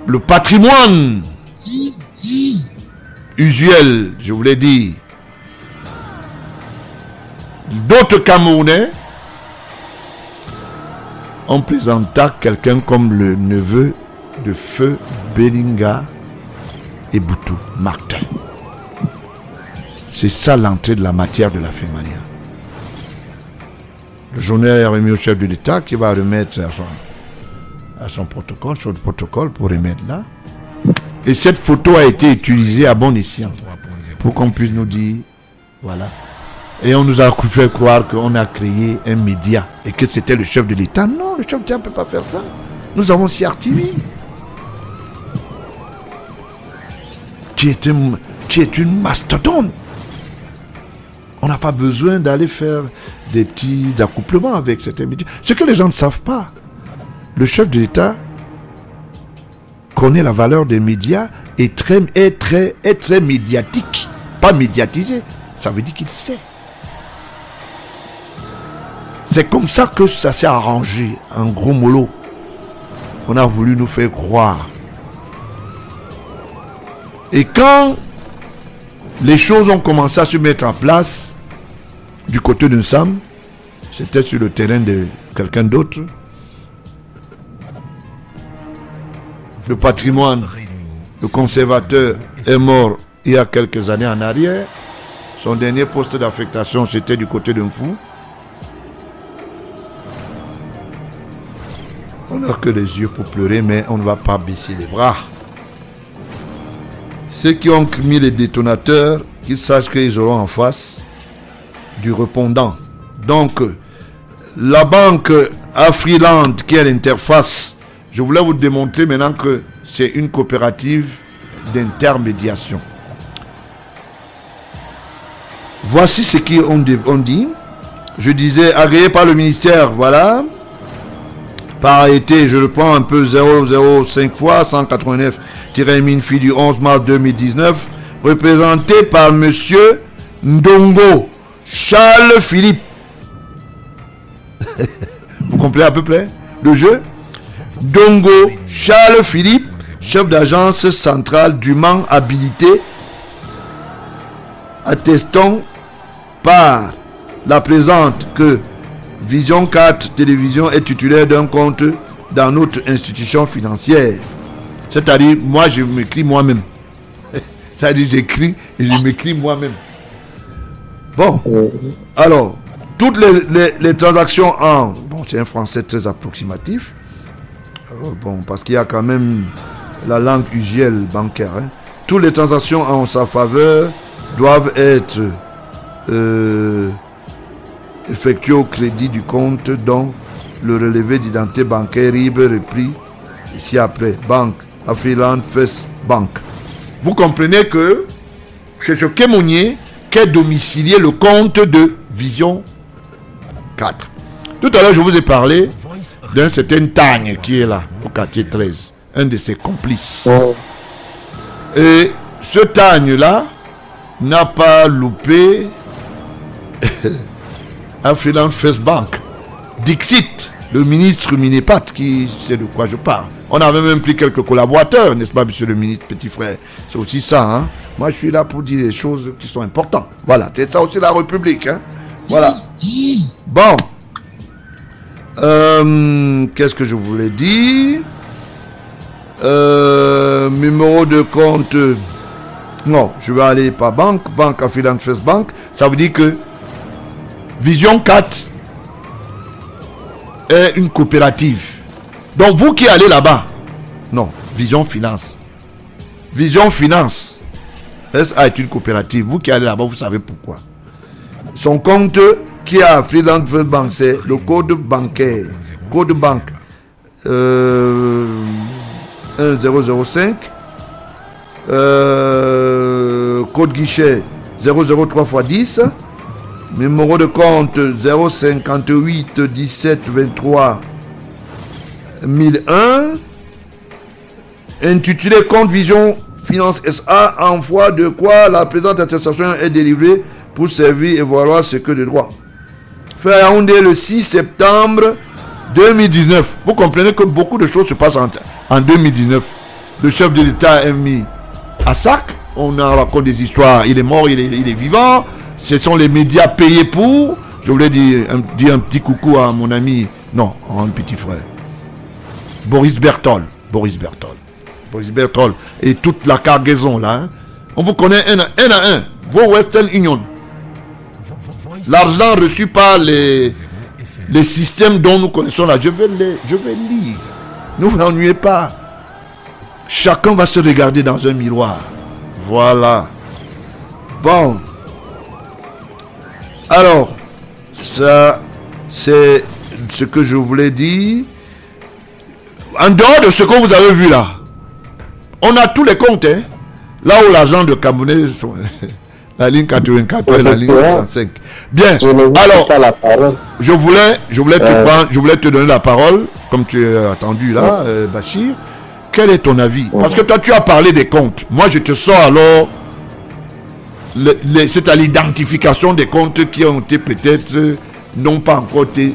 le patrimoine usuel, je voulais dire, d'autres Camerounais, on présenta quelqu'un comme le neveu de Feu Belinga et Boutou, Martin. C'est ça l'entrée de la matière de la Fémania. Le journal est remis au chef de l'État qui va remettre à son protocole, sur le protocole pour remettre là. Et cette photo a été utilisée à bon escient pour qu'on puisse nous dire, voilà. Et on nous a fait croire qu'on a créé un média et que c'était le chef de l'État. Non, le chef de l'État ne peut pas faire ça. Nous avons CRTV, qui est une mastodonte. On n'a pas besoin d'aller faire des petits accouplements avec certains médias. Ce que les gens ne savent pas, le chef de l'État connaît la valeur des médias et est très médiatique, pas médiatisé. Ça veut dire qu'il sait. C'est comme ça que ça s'est arrangé, en gros mollo. On a voulu nous faire croire. Et quand les choses ont commencé à se mettre en place du côté de Sam, c'était sur le terrain de quelqu'un d'autre. Le patrimoine, le conservateur est mort il y a quelques années en arrière. Son dernier poste d'affectation, c'était du côté d'un fou. On n'a que les yeux pour pleurer, mais on ne va pas baisser les bras. Ceux qui ont mis les détonateurs, qu'ils sachent qu'ils auront en face du répondant. Donc, la banque Afriland, qui est l'interface, je voulais vous démontrer maintenant que c'est une coopérative d'intermédiation. Voici ce qu'on dit. Je disais, agréé par le ministère, voilà. Par arrêté, je le prends un peu 005 fois 189-1 fille du 11 mars 2019, représenté par monsieur Ndongo Charles Philippe. Vous comprenez à peu près le jeu? Ndongo Charles Philippe, chef d'agence centrale dûment habilité, attestant par la présente que Vision 4 Télévision est titulaire d'un compte dans notre institution financière. C'est-à-dire, moi, je m'écris moi-même. C'est-à-dire, j'écris et je m'écris moi-même. Bon. Alors, toutes les transactions en... Bon, c'est un français très approximatif. Bon, parce qu'il y a quand même la langue usuelle bancaire. Hein. Toutes les transactions en sa faveur doivent être effectuées au crédit du compte dont le relevé d'identité bancaire RIB repris ici après. Banque Afriland First Bank. Vous comprenez que c'est ce Kémonier qu'est domicilié le compte de Vision 4. Tout à l'heure, je vous ai parlé d'un certain Tagne qui est là, au quartier 13. Un de ses complices. Et ce Tagne-là n'a pas loupé Afriland First Bank. Dixit, le ministre Minépat, qui sait de quoi je parle. On avait même pris quelques collaborateurs, n'est-ce pas, monsieur le ministre, petit frère? C'est aussi ça, hein. Moi, je suis là pour dire des choses qui sont importantes. Voilà, c'est ça aussi la République, hein. Voilà. Bon. Qu'est-ce que je voulais dire? Numéro de compte. Non, je vais aller par banque. Banque Afriland First Bank. Ça veut dire que Vision 4 est une coopérative. Donc vous qui allez là-bas, non, Vision Finance. Vision Finance est une coopérative. Vous qui allez là-bas, vous savez pourquoi. Son compte qui a Afriland First Bank, c'est le code bancaire. Code banque 1005. Code guichet 003 x 10. Numéro de compte 058 17 23 1001. Intitulé Compte Vision Finance SA, en foi de quoi la présente attestation est délivrée pour servir et valoir ce que de droit. Fait à Yaoundé le 6 septembre 2019. Vous comprenez que beaucoup de choses se passent en 2019. Le chef de l'État est mis à sac. On en raconte des histoires. Il est mort, il est vivant. Ce sont les médias payés pour. Je voulais dire un petit coucou à mon ami, non, un petit frère. Boris Berthold et toute la cargaison là. Hein. On vous connaît un à un. Vos Western Union. L'argent reçu par les systèmes dont nous connaissons là. Je vais lire. Ne vous ennuyez pas. Chacun va se regarder dans un miroir. Voilà. Bon. Alors, ça, c'est ce que je voulais dire. En dehors de ce que vous avez vu là, on a tous les comptes, hein. Là où l'argent de Camerounais sont la ligne 84 et la ligne 65. Bien. Alors, je voulais te donner la parole, comme tu as attendu là, Bachir. Quel est ton avis? Parce que toi, tu as parlé des comptes. Moi, je te sors alors c'est à l'identification des comptes qui ont été peut-être n'ont pas encore été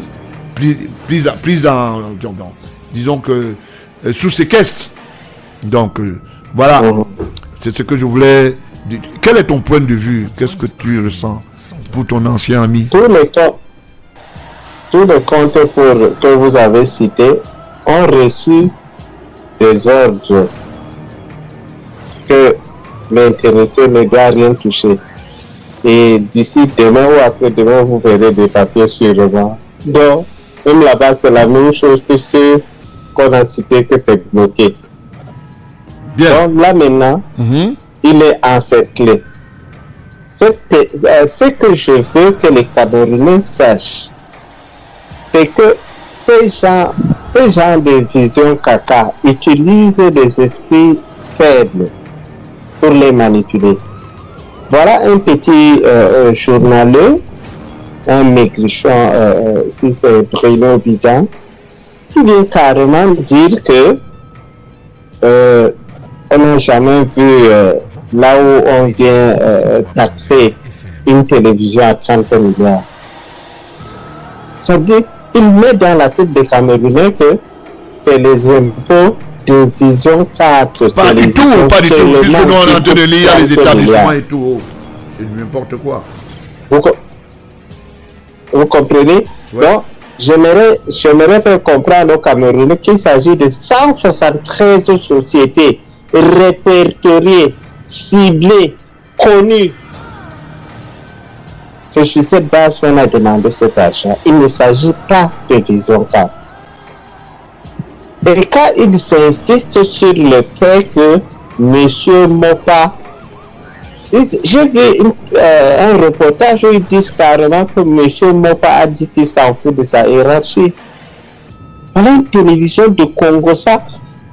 prises en, disons que, sous séquestre. Donc, voilà, c'est ce que je voulais dire. Quel est ton point de vue? Qu'est-ce que tu ressens pour ton ancien ami? Tous les comptes que vous avez cités ont reçu des ordres que l'intéressé ne doit rien toucher. Et d'ici demain ou après-demain, vous verrez des papiers sûrement. Donc, même là-bas, c'est la même chose que ceux qu'on a cités que c'est bloqué. Bien. Donc là maintenant, il est encerclé. Ce que je veux que les Camerounais sachent, c'est que ces gens de vision caca utilisent des esprits faibles pour les manipuler. Voilà un petit journaleux, un maigrichon, si c'est Bruno Bidjan, qui vient carrément dire que on n'a jamais vu là où on vient taxer une télévision à 30 milliards. Ça dit, il met dans la tête des Camerounais que c'est les impôts de Vision 4. Pas du tout, puisque nous on est en train de lire les établissements et tout. C'est n'importe quoi. Vous comprenez? Ouais. Donc, j'aimerais faire comprendre aux Camerounais qu'il s'agit de 173 sociétés répertoriées, ciblées, connues. Que sur cette base, on a demandé cet argent. Il ne s'agit pas de Vision 4. Et quand il s'insiste sur le fait que M. Mopa, j'ai vu un reportage où ils disent carrément que M. Mopa a dit qu'il s'en fout de sa hiérarchie. Voilà une télévision de Congo, ça.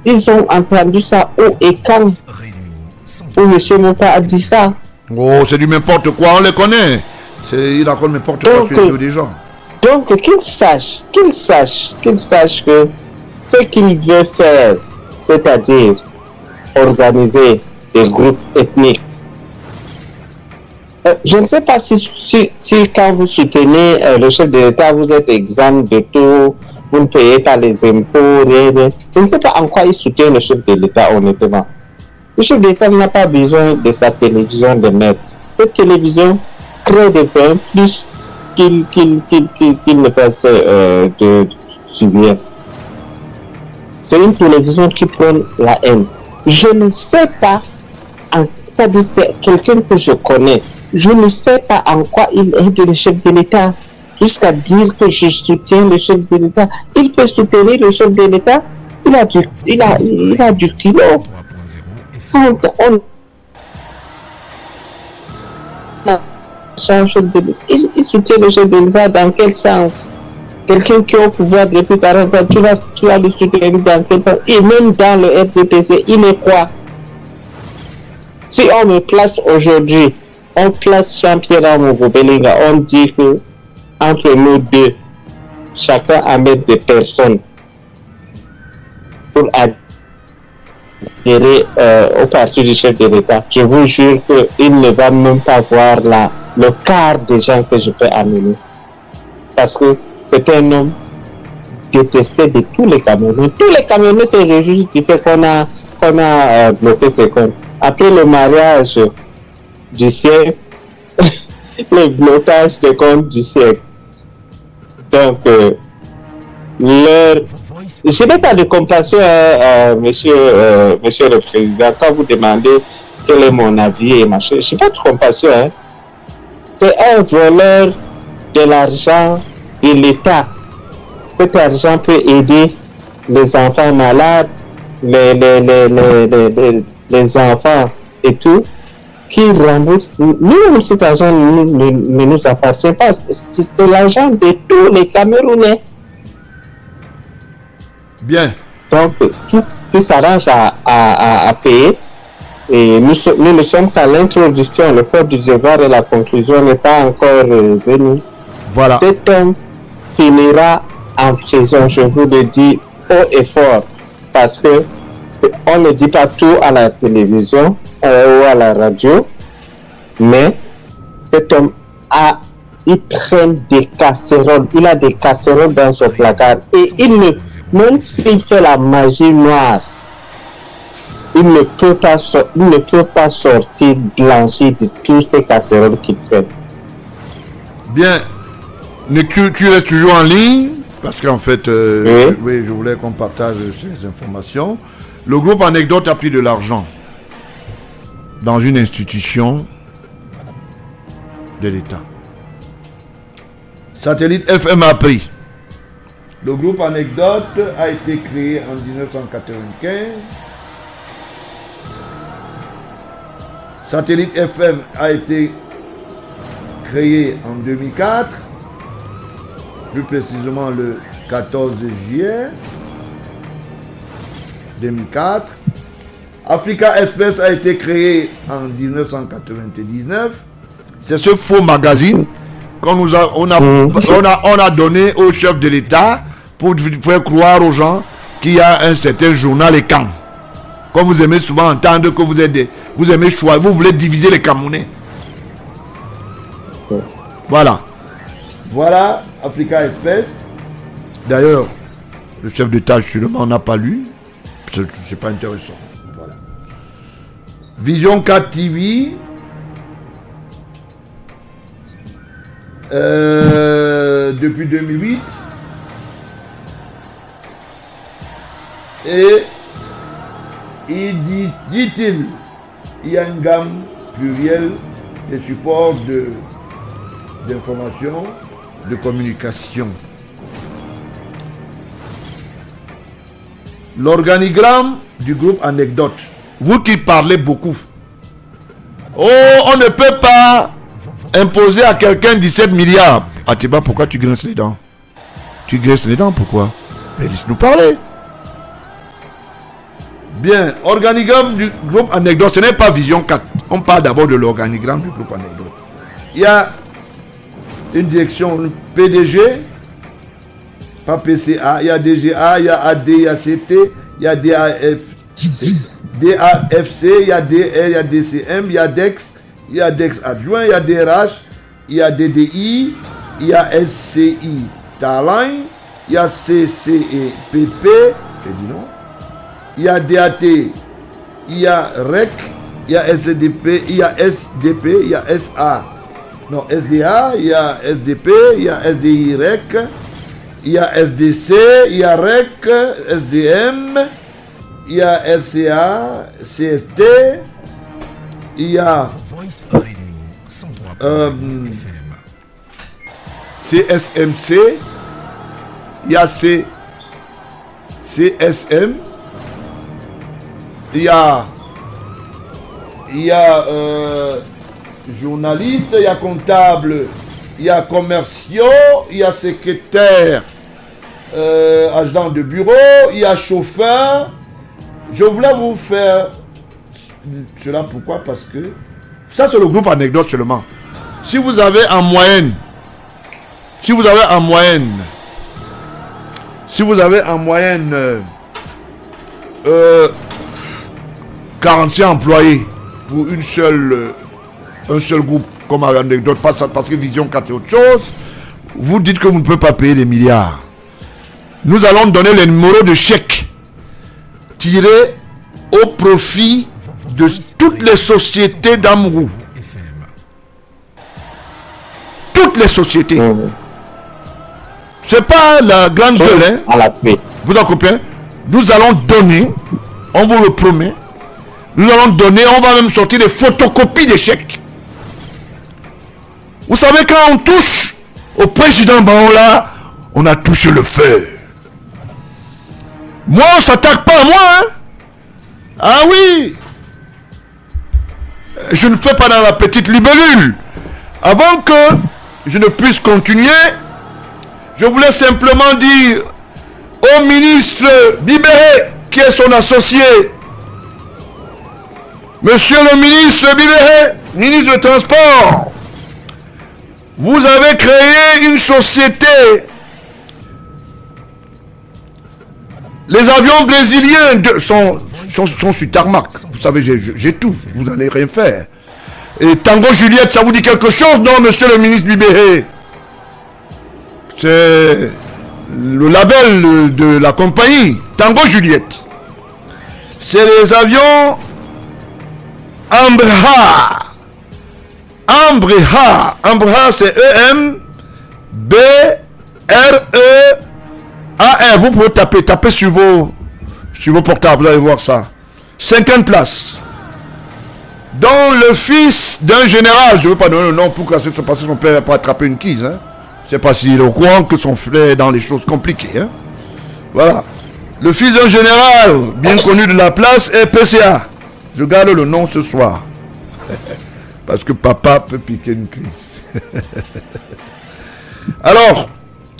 Ils ont entendu ça où et quand où M. Mopa a dit ça. Oh, c'est du n'importe quoi, on les connaît. Il raconte n'importe quoi sur les yeux des gens. Donc qu'il sache que ce qu'il veut faire, c'est-à-dire organiser des groupes ethniques. Je ne sais pas si quand vous soutenez le chef de l'État, vous êtes exempt de tout, vous ne payez pas les impôts, rien. Je ne sais pas en quoi il soutient le chef de l'État, honnêtement. Le chef de l'État n'a pas besoin de sa télévision de mettre. Cette télévision crée des problèmes plus qu'il ne fasse de subir. C'est une télévision qui prône la haine. Je ne sais pas, ça dit c'est quelqu'un que je connais, je ne sais pas en quoi il aide le chef de l'État, jusqu'à dire que je soutiens le chef de l'État. Il peut soutenir le chef de l'État, il a du kilo. Quand on il soutient le chef de l'État dans quel sens? Quelqu'un qui est au pouvoir depuis 40 ans, tu vas le soutenir dans quel sens? Et même dans le RDPC, il est quoi? Si on me place aujourd'hui, on place Jean-Pierre Amogo-Belinga, on dit que entre nous deux, chacun amène des personnes pour adhérer au parti du chef de l'État. Je vous jure qu'il ne va même pas voir le quart des gens que je peux amener. Parce que c'est un homme détesté de tous les Camerounais. Tous les Camerounais se réjouissent du fait qu'on a bloqué ce compte. Après le mariage du siècle, le blocage des comptes du siècle. Donc, je n'ai pas de compassion monsieur le Président, quand vous demandez quel est mon avis et machin. Je n'ai pas de compassion. Hein. C'est un voleur de l'argent de l'État. Cet argent peut aider les enfants malades, les enfants et tout, qui remboursent. Nous, cet argent ne nous appartient pas. C'est l'argent de tous les Camerounais. Bien. Donc, qui s'arrange à payer. Et nous ne sommes qu'à l'introduction. Le code du devoir et la conclusion n'est pas encore venu. Voilà. Cet homme finira en prison, je vous le dis haut et fort, parce que on ne dit pas tout à la télévision ou à la radio, mais cet homme a il traîne des casseroles. Il a des casseroles dans son placard. Et même s'il fait la magie noire, il ne peut pas sortir blanchi de toutes ces casseroles qu'il fait. Bien. Tu restes toujours en ligne parce qu'en fait, oui, je voulais qu'on partage ces informations. Le groupe Anecdote a pris de l'argent dans une institution de l'État. Satellite FM a pris. Le groupe Anecdote a été créé en 1995. Satellite FM a été créé en 2004, plus précisément le 14 juillet 2004. Africa Express a été créé en 1999. C'est ce faux magazine qu'on a donné au chef de l'État pour faire croire aux gens qu'il y a un certain journal et camp. Comme vous aimez souvent entendre que vous aimez choisir, vous voulez diviser les Camerounais. Voilà. Voilà Africa Express. D'ailleurs, le chef d'État sûrement n'a pas lu. C'est pas intéressant. Voilà. Vision 4 TV. Depuis 2008. Et dit-il, il y a une gamme plurielle de supports d'information, de communication. L'organigramme du groupe Anecdote. Vous qui parlez beaucoup. Oh, on ne peut pas imposer à quelqu'un 17 milliards. Atiba, pourquoi tu grinces les dents? Tu grinces les dents, pourquoi? Mais laisse-nous parler. Bien, organigramme du groupe Anecdote, ce n'est pas Vision 4. On parle d'abord de l'organigramme du groupe Anecdote. Il y a une direction PDG, pas PCA, il y a DGA, il y a AD, il y a CT, il y a DAFC, il y a DR, il y a DCM, il y a DEX, il y a DEX adjoint, il y a DRH, il y a DDI, il y a SCI Starline, il y a CCEPP, il y a DAT, il y a REC, il y a SDP, il y a SDP, il y a SA. Non, SDA, il y a SDP, il y a SDY, il y a SDC, il y a REC, SDM, il y a LCA, CST, il y a CSMC, il y a CSM, il y a journaliste, il y a comptable, il y a commerciaux, il y a secrétaire, agent de bureau, il y a chauffeur. Je voulais vous faire cela, pourquoi? Parce que ça c'est le groupe Anecdote seulement. Si vous avez en moyenne 46 employés pour un seul groupe comme Anecdote, parce que Vision 4 c'est autre chose, vous dites que vous ne pouvez pas payer des milliards. Nous allons donner les numéros de chèques tirés au profit de toutes les sociétés d'Amrou. Toutes les sociétés. C'est pas la grande gueule, hein? À la paix. Vous en comprenez? Nous allons donner, on vous le promet, nous allons donner, on va même sortir des photocopies des chèques. Vous savez, quand on touche au président Baola, on a touché le feu. Moi, on ne s'attaque pas à moi, hein? Ah oui! Je ne fais pas dans la petite libellule. Avant que je ne puisse continuer, je voulais simplement dire au ministre Bibéré, qui est son associé, Monsieur le ministre Bibéré, ministre des Transports, vous avez créé une société. Les avions brésiliens sont sur tarmac. Vous savez, j'ai tout. Vous n'allez rien faire. Et Tango Juliette, ça vous dit quelque chose, non, monsieur le ministre Bibéhé? C'est le label de la compagnie Tango Juliette. C'est les avions Ambreha. Ambreha. Ambreha, c'est E-M-B-R-E-A-R. Vous pouvez taper sur vos portables, vous allez voir ça. 50 places. Dont le fils d'un général, je ne veux pas donner le nom pour que ça se passe, son père n'a pas attrapé une quise. Hein. Je ne sais pas s'il est au courant que son frère est dans les choses compliquées. Hein. Voilà. Le fils d'un général bien connu de la place est PCA. Je garde le nom ce soir. Parce que papa peut piquer une crise. Alors,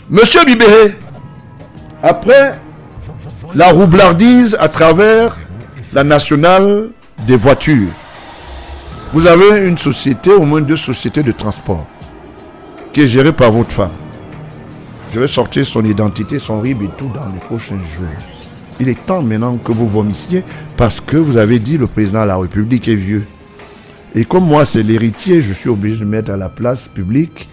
monsieur Bibéhé, après la roublardise à travers la nationale des voitures, vous avez une société, au moins 2 sociétés de transport, qui est gérée par votre femme. Je vais sortir son identité, son RIB et tout dans les prochains jours. Il est temps maintenant que vous vomissiez parce que vous avez dit le président de la République est vieux. Et comme moi c'est l'héritier, je suis obligé de mettre à la place publique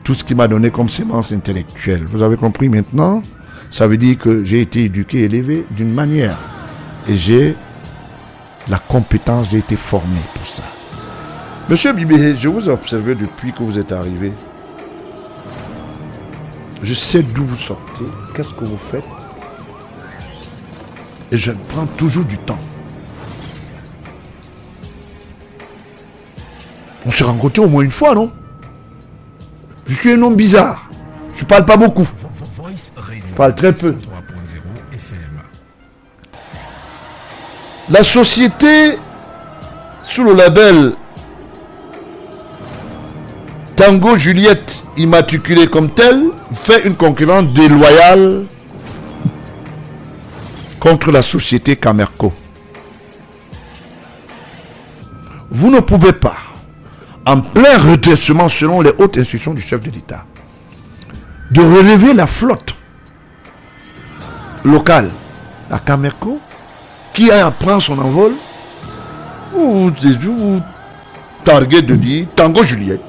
tout ce qui m'a donné comme sémence intellectuelle. Vous avez compris maintenant? Ça veut dire que j'ai été éduqué, élevé d'une manière. Et j'ai la compétence, j'ai été formé pour ça. Monsieur Bibéhé, je vous ai observé depuis que vous êtes arrivé. Je sais d'où vous sortez, qu'est-ce que vous faites. Et je prends toujours du temps. On s'est rencontrés au moins une fois, non? Je suis un homme bizarre. Je parle pas beaucoup. Je parle très peu. La société, sous le label Tango Juliette immatriculée comme telle, fait une concurrence déloyale contre la société Camerco. Vous ne pouvez pas, en plein redressement selon les hautes instructions du chef de l'État, de relever la flotte locale, la Camerco, qui prend son envol, vous targuez de dire Tango Juliette.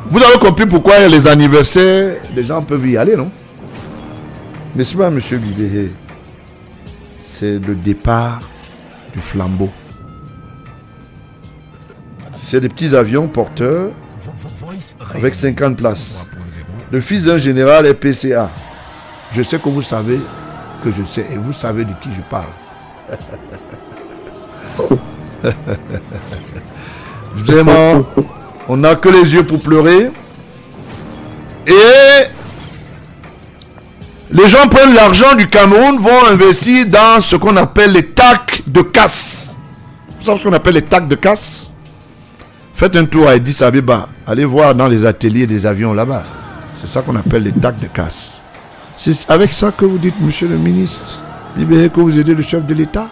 Vous avez compris pourquoi les anniversaires, les gens peuvent y aller, non? N'est-ce pas, monsieur Bibéhé? C'est le départ du flambeau. C'est des petits avions porteurs avec 50 places. Le fils d'un général est PCA. Je sais que vous savez que je sais et vous savez de qui je parle. Vraiment, on n'a que les yeux pour pleurer. Et les gens prennent l'argent du Cameroun, vont investir dans ce qu'on appelle les TAC de casse. Vous savez ce qu'on appelle les TAC de casse? Faites un tour à Addis Abeba. Allez voir dans les ateliers des avions là-bas. C'est ça qu'on appelle les TAC de casse. C'est avec ça que vous dites, monsieur le ministre Bibéhé, que vous aidez le chef de l'État?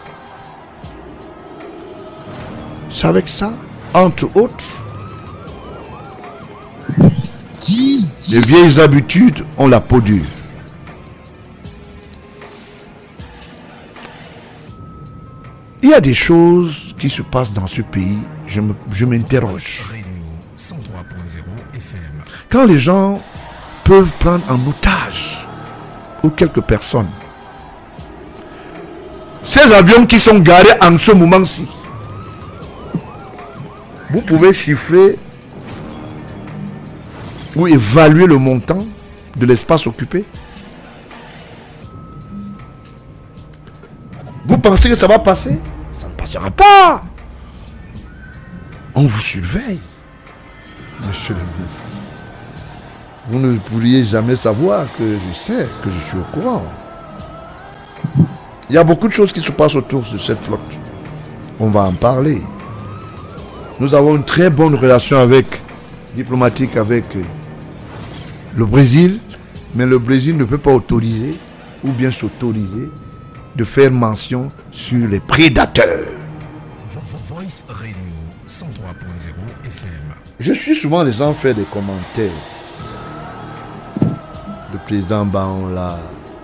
C'est avec ça, entre autres. Les vieilles habitudes ont la peau dure. Il y a des choses qui se passent dans ce pays, je m'interroge. Quand les gens peuvent prendre en otage ou quelques personnes, ces avions qui sont garés en ce moment-ci, vous pouvez chiffrer ou évaluer le montant de l'espace occupé. Vous pensez que ça va passer? Ça ne passera pas. On vous surveille, monsieur le ministre. Vous ne pourriez jamais savoir que je sais, que je suis au courant. Il y a beaucoup de choses qui se passent autour de cette flotte. On va en parler. Nous avons une très bonne relation diplomatique avec le Brésil, mais le Brésil ne peut pas autoriser ou bien s'autoriser de faire mention sur les prédateurs. Voice Radio 103.0 FM. Je suis souvent les gens faire des commentaires. Le président Baon là,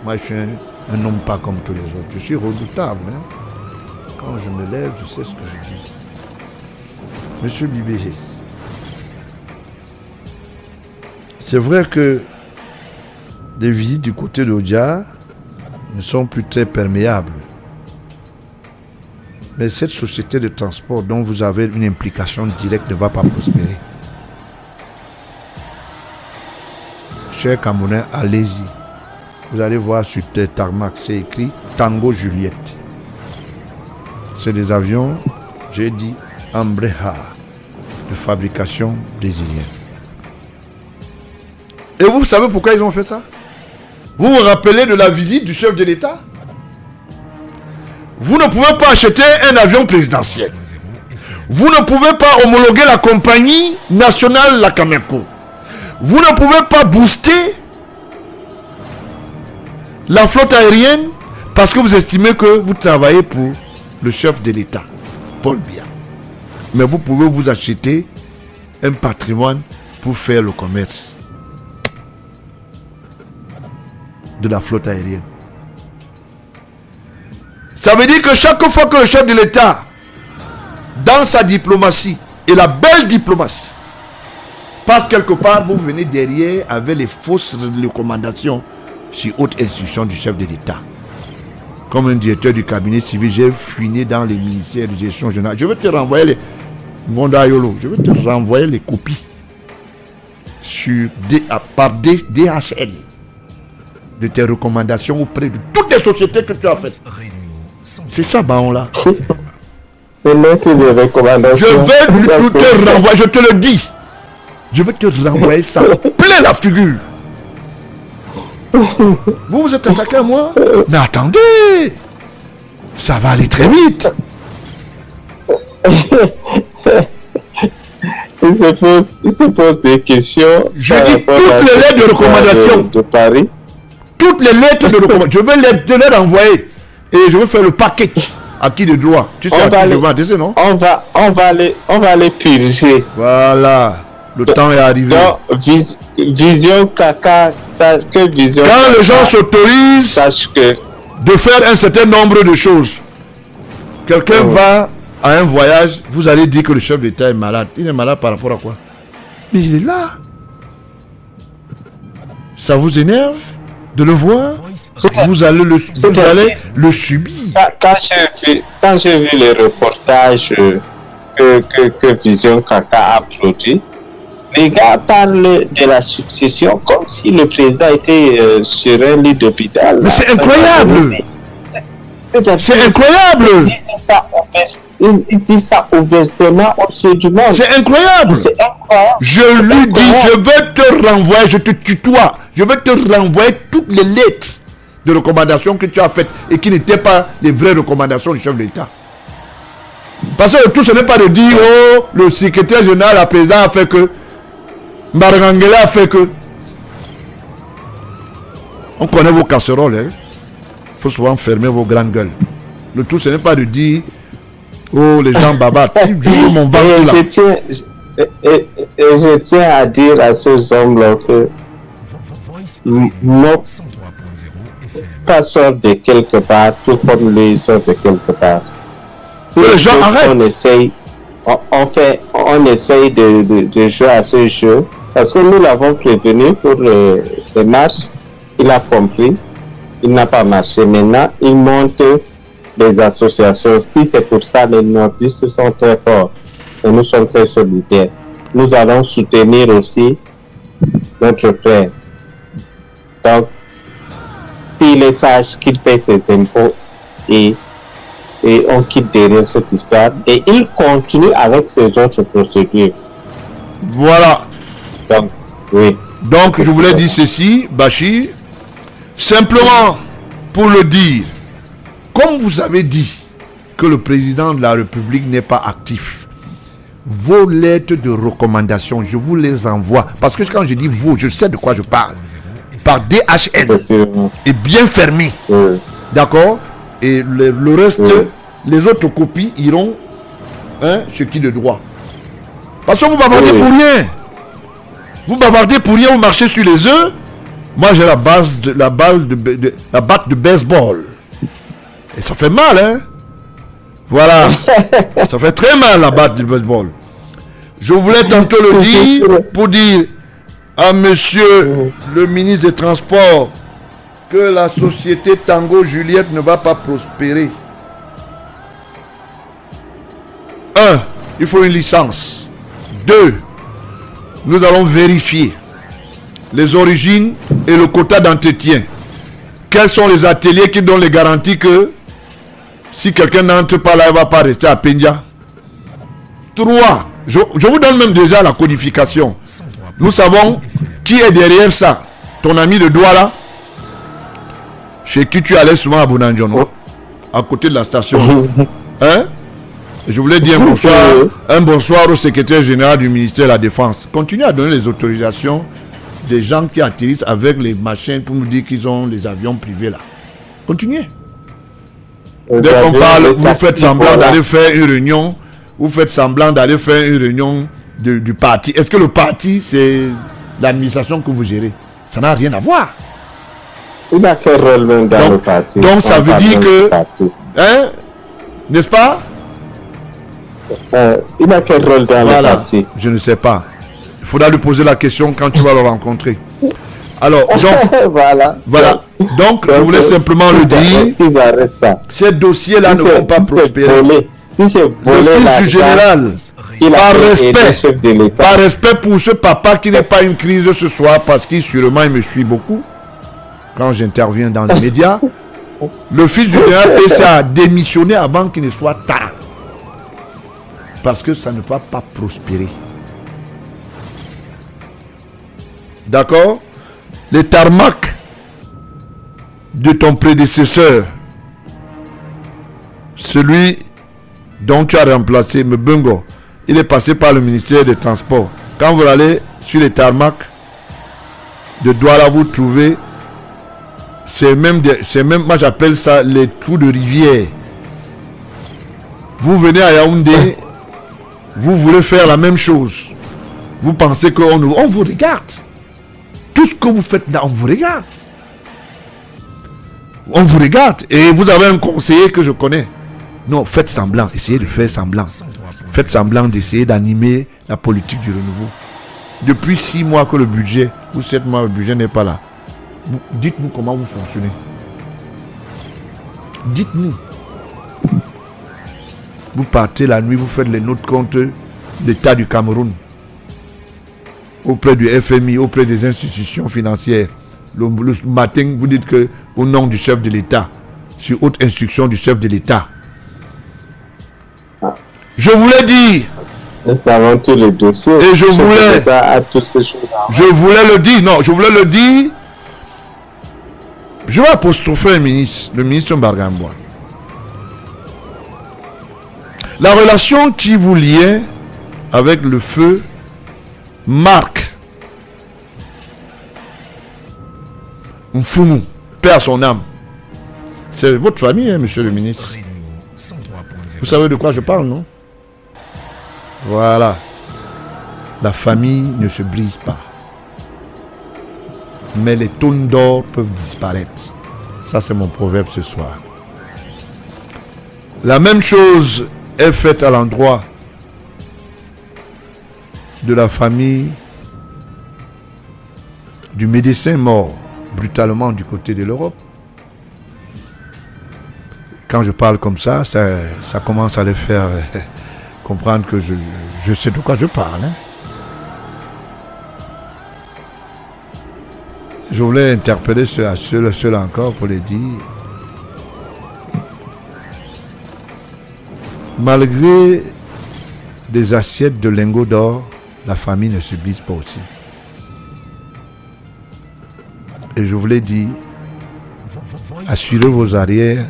moi je suis un homme pas comme tous les autres. Je suis redoutable. Hein? Quand je me lève, je sais ce que je dis. Monsieur Bibé, c'est vrai que les visites du côté d'Odia ne sont plus très perméables. Mais cette société de transport dont vous avez une implication directe ne va pas prospérer. Chers Camerounais, allez-y. Vous allez voir sur le tarmac, c'est écrit Tango Juliette. C'est des avions, j'ai dit, Embraer, de fabrication brésilienne. Et vous savez pourquoi ils ont fait ça? Vous vous rappelez de la visite du chef de l'État? Vous ne pouvez pas acheter un avion présidentiel. Vous ne pouvez pas homologuer la compagnie nationale, la Cameco. Vous ne pouvez pas booster la flotte aérienne parce que vous estimez que vous travaillez pour le chef de l'État, Paul Biya. Mais vous pouvez vous acheter un patrimoine pour faire le commerce de la flotte aérienne. Ça veut dire que chaque fois que le chef de l'État, dans sa diplomatie, et la belle diplomatie, passe quelque part, vous venez derrière avec les fausses recommandations sur haute instruction du chef de l'État. Comme un directeur du cabinet civil, j'ai fouiné dans les ministères de gestion générale. Je vais te renvoyer les copies par DHL de tes recommandations auprès de toutes les sociétés que tu as faites. C'est ça, Baon là. Les lettres de recommandation. Je vais tout te renvoyer, je te le dis. Je vais te renvoyer ça plein la figure. Vous êtes attaqué à moi? Mais attendez, ça va aller très vite. Il se pose des questions. Je dis toutes les lettres de recommandation de Paris. Toutes les lettres de recommandation. Je vais les renvoyer. Et je vais faire le package. À qui de droit? Tu sais à qui je vais adresser, non? On va les purger. Voilà. Le temps est arrivé. Donc, Vision Kaka, sache que Vision Quand Kaka, les gens s'autorisent sache que de faire un certain nombre de choses, quelqu'un va à un voyage, vous allez dire que le chef d'État est malade. Il est malade par rapport à quoi? Mais il est là. Ça vous énerve de le voir? Vous allez le subir. Quand j'ai vu les reportages que Vision Kaka a produit, les gars parlent de la succession comme si le président était sur un lit d'hôpital. Mais c'est incroyable! C'est incroyable! Il dit ça ouvertement au sud du monde. C'est incroyable! C'est incroyable! Je lui dis, je vais te renvoyer, je te tutoie, je vais te renvoyer toutes les lettres de recommandations que tu as faites et qui n'étaient pas les vraies recommandations du chef de l'État. Parce que tout ce n'est pas de dire, oh, le secrétaire général, la présidente a fait que, Mbarangangela a fait que. On connaît vos casseroles, hein. Il faut souvent fermer vos grandes gueules. Le tout, ce n'est pas de dire, oh, les gens babattent. Mon je tiens à dire à ces hommes-là que non, pas sort de quelque part, tout comme lui sort de quelque part. Les gens arrêtent. On essaye de jouer à ce jeu parce que nous l'avons prévenu pour les marches. Il a compris, il n'a pas marché. Maintenant, il monte des associations. Si c'est pour ça, les nordistes sont très forts et nous sommes très solidaires. Nous allons soutenir aussi notre frère. Donc, s'il est sage, qu'il paye ses impôts et on quitte derrière cette histoire et il continue avec ses autres procédures. Voilà. Donc, oui. Donc, je voulais dire ceci, Bachir, simplement pour le dire, comme vous avez dit que le président de la République n'est pas actif, vos lettres de recommandation, je vous les envoie. Parce que quand je dis vous, je sais de quoi je parle. Par DHL. Et bien fermé. Oui. D'accord? Et le reste, oui, les autres copies iront chez qui de droit. Parce que vous bavardez pour rien. Vous bavardez pour rien, vous marchez sur les œufs. Moi j'ai la batte de baseball. Et ça fait mal, hein? Voilà. Ça fait très mal la batte du baseball. Je voulais tantôt le dire pour dire à monsieur le ministre des Transports que la société Tango Juliette ne va pas prospérer. 1. Il faut une licence. 2. Nous allons vérifier les origines et le quota d'entretien. Quels sont les ateliers qui donnent les garanties que si quelqu'un n'entre pas là, il ne va pas rester à Pendia. 3. Je vous donne même déjà la codification. Nous savons qui est derrière ça. Ton ami de Douala, chez qui tu allais souvent à Bonanjono, à côté de la station. Hein? Je voulais dire un bonsoir au secrétaire général du ministère de la Défense. Continuez à donner les autorisations des gens qui atterrissent avec les machins pour nous dire qu'ils ont les avions privés là. Continuez. Dès qu'on parle, vous faites semblant d'aller faire une réunion. Vous faites semblant d'aller faire une réunion du parti. Est-ce que le parti, c'est l'administration que vous gérez? Ça n'a rien à voir. Il a quel rôle même dans le parti? Donc ça veut dire que... Hein? N'est-ce pas? Il a quel rôle dans le parti? Je ne sais pas. Il faudra lui poser la question quand tu vas le rencontrer. Alors, donc... voilà. Donc, je voulais simplement le dire. Ils arrêtent ça. Ces dossiers-là ne vont pas prospérer. Si c'est volé, le fils du général, par respect pour ce papa qui n'est pas une crise ce soir, parce qu'il sûrement il me suit beaucoup quand j'interviens dans les médias, le fils du général essaie à démissionner avant qu'il ne soit tard. Parce que ça ne va pas prospérer. D'accord? Les tarmacs de ton prédécesseur, celui dont tu as remplacé Mbungo, il est passé par le ministère des Transports. Quand vous allez sur les tarmacs de Douala, vous trouvez, c'est même, moi j'appelle ça les trous de rivière. Vous venez à Yaoundé, vous voulez faire la même chose. Vous pensez qu'on vous regarde. Tout ce que vous faites là, on vous regarde. On vous regarde. Et vous avez un conseiller que je connais. Non, faites semblant, essayez de faire semblant. Faites semblant d'essayer d'animer la politique du renouveau. Depuis 6 mois que le budget, ou 7 mois, le budget n'est pas là. Dites-nous comment vous fonctionnez. Dites-nous. Vous partez la nuit, vous faites les notes contre l'État du Cameroun. Auprès du FMI, auprès des institutions financières. Le matin, vous dites que au nom du chef de l'État, sur haute instruction du chef de l'État. Je voulais dire. Nous savons tous les dossiers. Et je voulais le dire. Non, je voulais le dire. Je vais apostropher le ministre Mbargamba. La relation qui vous liait avec le feu Marc Mfumu, paix à son âme. C'est votre famille, hein, monsieur le ministre. Vous savez de quoi je parle, non? Voilà. La famille ne se brise pas. Mais les tonnes d'or peuvent disparaître. Ça, c'est mon proverbe ce soir. La même chose est faite à l'endroit de la famille du médecin mort brutalement du côté de l'Europe. Quand je parle comme ça, ça commence à les faire comprendre que je sais de quoi je parle. Hein. Je voulais interpeller ceux-là encore pour les dire. Malgré des assiettes de lingots d'or, la famille ne se brise pas aussi. Et je voulais dire, assurez vos arrières,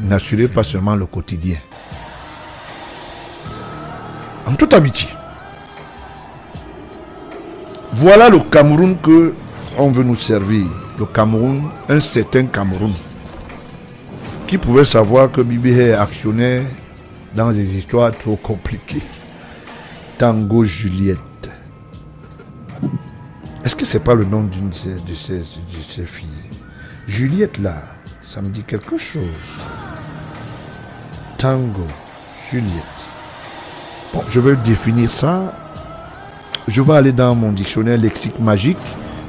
n'assurez pas seulement le quotidien. En toute amitié. Voilà le Cameroun que on veut nous servir. Le Cameroun, un certain Cameroun. Qui pouvait savoir que Bibi est actionnaire dans des histoires trop compliquées. Tango Juliette. Est-ce que c'est pas le nom d'une de ces filles? Juliette là, ça me dit quelque chose. Tango. Juliette. Bon, je vais définir ça. Je vais aller dans mon dictionnaire lexique magique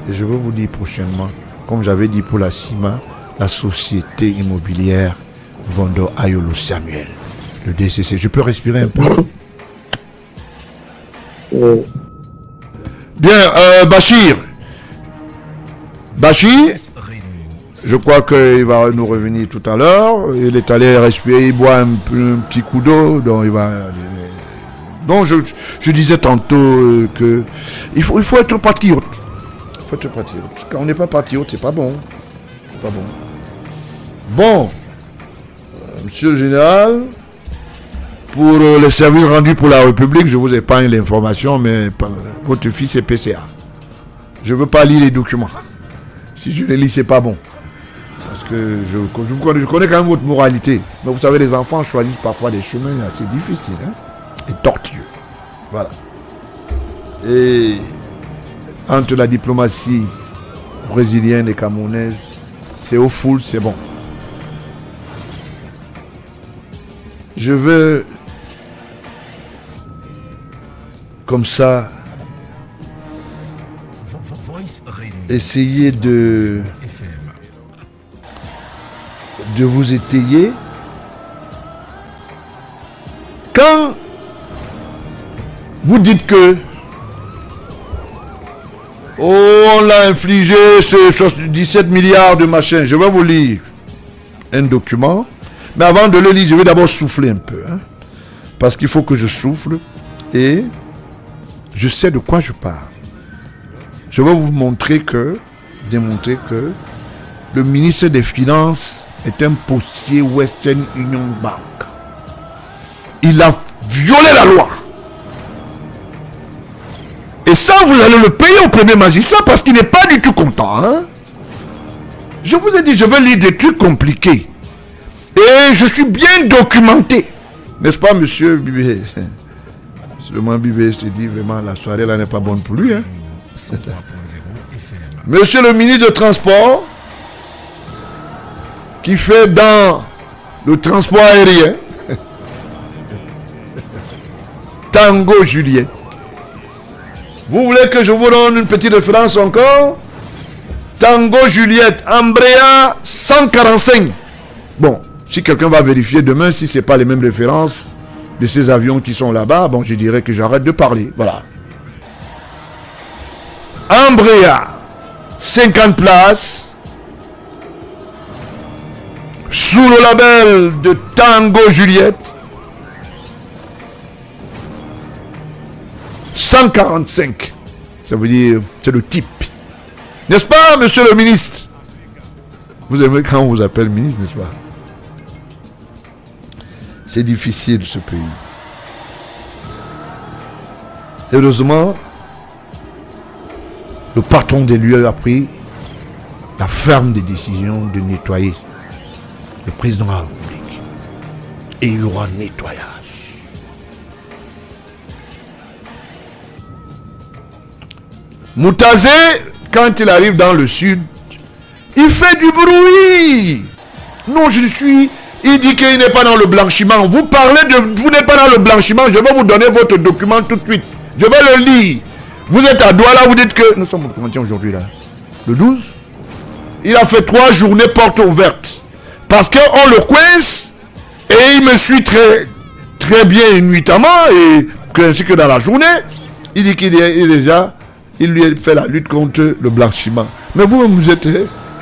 et je vais vous dire prochainement, comme j'avais dit pour la CIMA, la Société Immobilière Vendor Ayolo Samuel, le DCC. Je peux respirer un peu? Bien, Bachir, je crois qu'il va nous revenir tout à l'heure. Il est allé respirer, il boit un petit coup d'eau, donc il va... Donc je disais tantôt que il faut être patriote. Il faut être patriote. Quand on n'est pas patriote, c'est pas bon. C'est pas bon. Bon, monsieur le général, pour les services rendus pour la République, je vous épargne l'information, mais votre fils est PCA. Je ne veux pas lire les documents. Si je les lis, c'est pas bon. Parce que je connais quand même votre moralité. Mais vous savez, les enfants choisissent parfois des chemins assez difficiles, hein, et tortueux. Voilà. Et entre la diplomatie brésilienne et camerounaise, c'est au full, c'est bon. Je veux, comme ça, essayer de vous étayer. Quand vous dites que on l'a infligé ce 17 milliards de machins, je vais vous lire un document, mais avant de le lire, je vais d'abord souffler un peu, hein, parce qu'il faut que je souffle et je sais de quoi je parle. Je vais vous démontrer que le ministre des Finances est un postier Western Union Bank. Il a violé la loi. Et ça, vous allez le payer au premier magistrat parce qu'il n'est pas du tout content. Hein? Je vous ai dit, je veux lire des trucs compliqués. Et je suis bien documenté. N'est-ce pas, monsieur Bibé? Seulement Bibé, je te dis vraiment, la soirée là n'est pas bonne pour lui. Hein? Monsieur le ministre de Transport, qui fait dans le transport aérien, Tango Juliette. Vous voulez que je vous donne une petite référence encore? Tango Juliette, Embraer 145. Bon, si quelqu'un va vérifier demain si ce n'est pas les mêmes références de ces avions qui sont là-bas, bon, je dirais que j'arrête de parler. Voilà. Embraer, 50 places, sous le label de Tango Juliette, 145. Ça veut dire, c'est le type. N'est-ce pas, monsieur le ministre? Vous aimez quand on vous appelle ministre, n'est-ce pas? C'est difficile, ce pays. Heureusement, le patron des lieux a pris la ferme décision de nettoyer le président de la République. Et il y aura un nettoyage. Moutazé, quand il arrive dans le sud, il fait du bruit. Non, il dit qu'il n'est pas dans le blanchiment. Vous parlez de... Vous n'êtes pas dans le blanchiment. Je vais vous donner votre document tout de suite. Je vais le lire. Vous êtes à Douala, vous dites que... Nous sommes au combien aujourd'hui là? Le 12? Il a fait 3 journées portes ouvertes. Parce qu'on le coince. Et il me suit très, très bien nuitamment. Et ainsi que dans la journée. Il dit qu'il est déjà... Il lui a fait la lutte contre le blanchiment. Mais vous êtes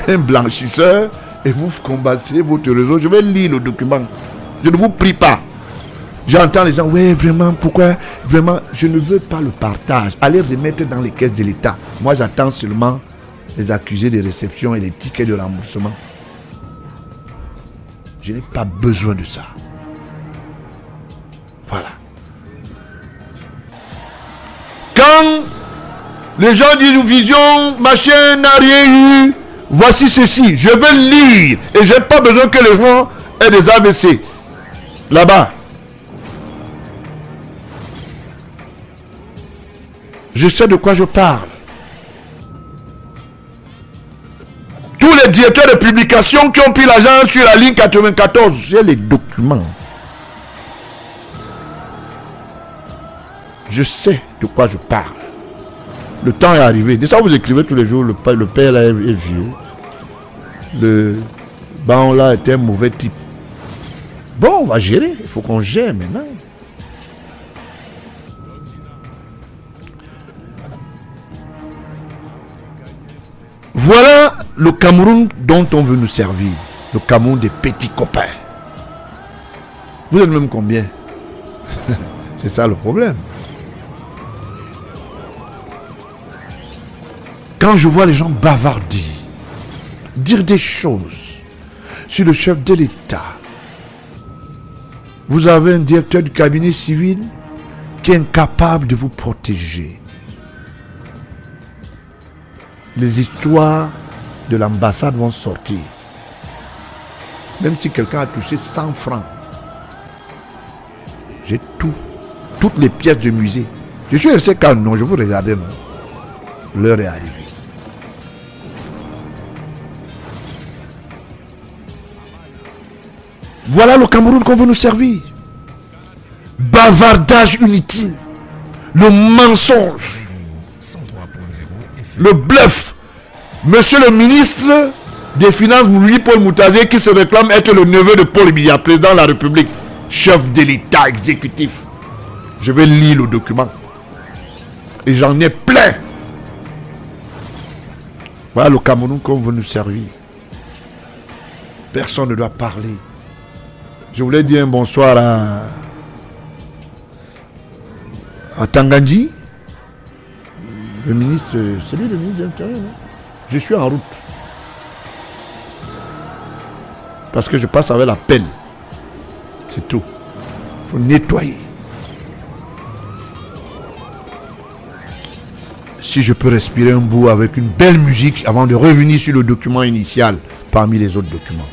un blanchisseur et vous combattez votre réseau. Je vais lire le document. Je ne vous prie pas. J'entends les gens, ouais, vraiment, pourquoi? Vraiment, je ne veux pas le partage. Allez remettre dans les caisses de l'État. Moi, j'attends seulement les accusés de réception et les tickets de remboursement. Je n'ai pas besoin de ça. Voilà. Quand les gens disent vision, machin, n'a rien eu. Voici ceci. Je veux lire. Et je n'ai pas besoin que les gens aient des AVC. Là-bas. Je sais de quoi je parle. Tous les directeurs de publication qui ont pris l'argent sur la ligne 94, j'ai les documents. Je sais de quoi je parle. Le temps est arrivé. De ça, vous écrivez tous les jours, le père là est vieux. Le baron là était un mauvais type. Bon, on va gérer. Il faut qu'on gère maintenant. Voilà le Cameroun dont on veut nous servir. Le Cameroun des petits copains. Vous êtes même combien? C'est ça le problème. Quand je vois les gens bavarder, dire des choses sur le chef de l'État, vous avez un directeur du cabinet civil qui est incapable de vous protéger. Les histoires de l'ambassade vont sortir. Même si quelqu'un a touché 100 francs. J'ai toutes les pièces de musée. Je suis resté calme, non, je vous regardais, non. L'heure est arrivée. Voilà le Cameroun qu'on veut nous servir. Bavardage inutile. Le mensonge. Le bluff. Monsieur le ministre des Finances, Louis-Paul Moutazé, qui se réclame être le neveu de Paul Biya, président de la République, chef de l'État exécutif. Je vais lire le document. Et j'en ai plein. Voilà le Cameroun qu'on veut nous servir. Personne ne doit parler. Je voulais dire un bonsoir à Tangandji, le ministre, c'est lui le ministre de l'Intérieur, non? Je suis en route. Parce que je passe avec la pelle. C'est tout. Il faut nettoyer. Si je peux respirer un bout avec une belle musique avant de revenir sur le document initial parmi les autres documents.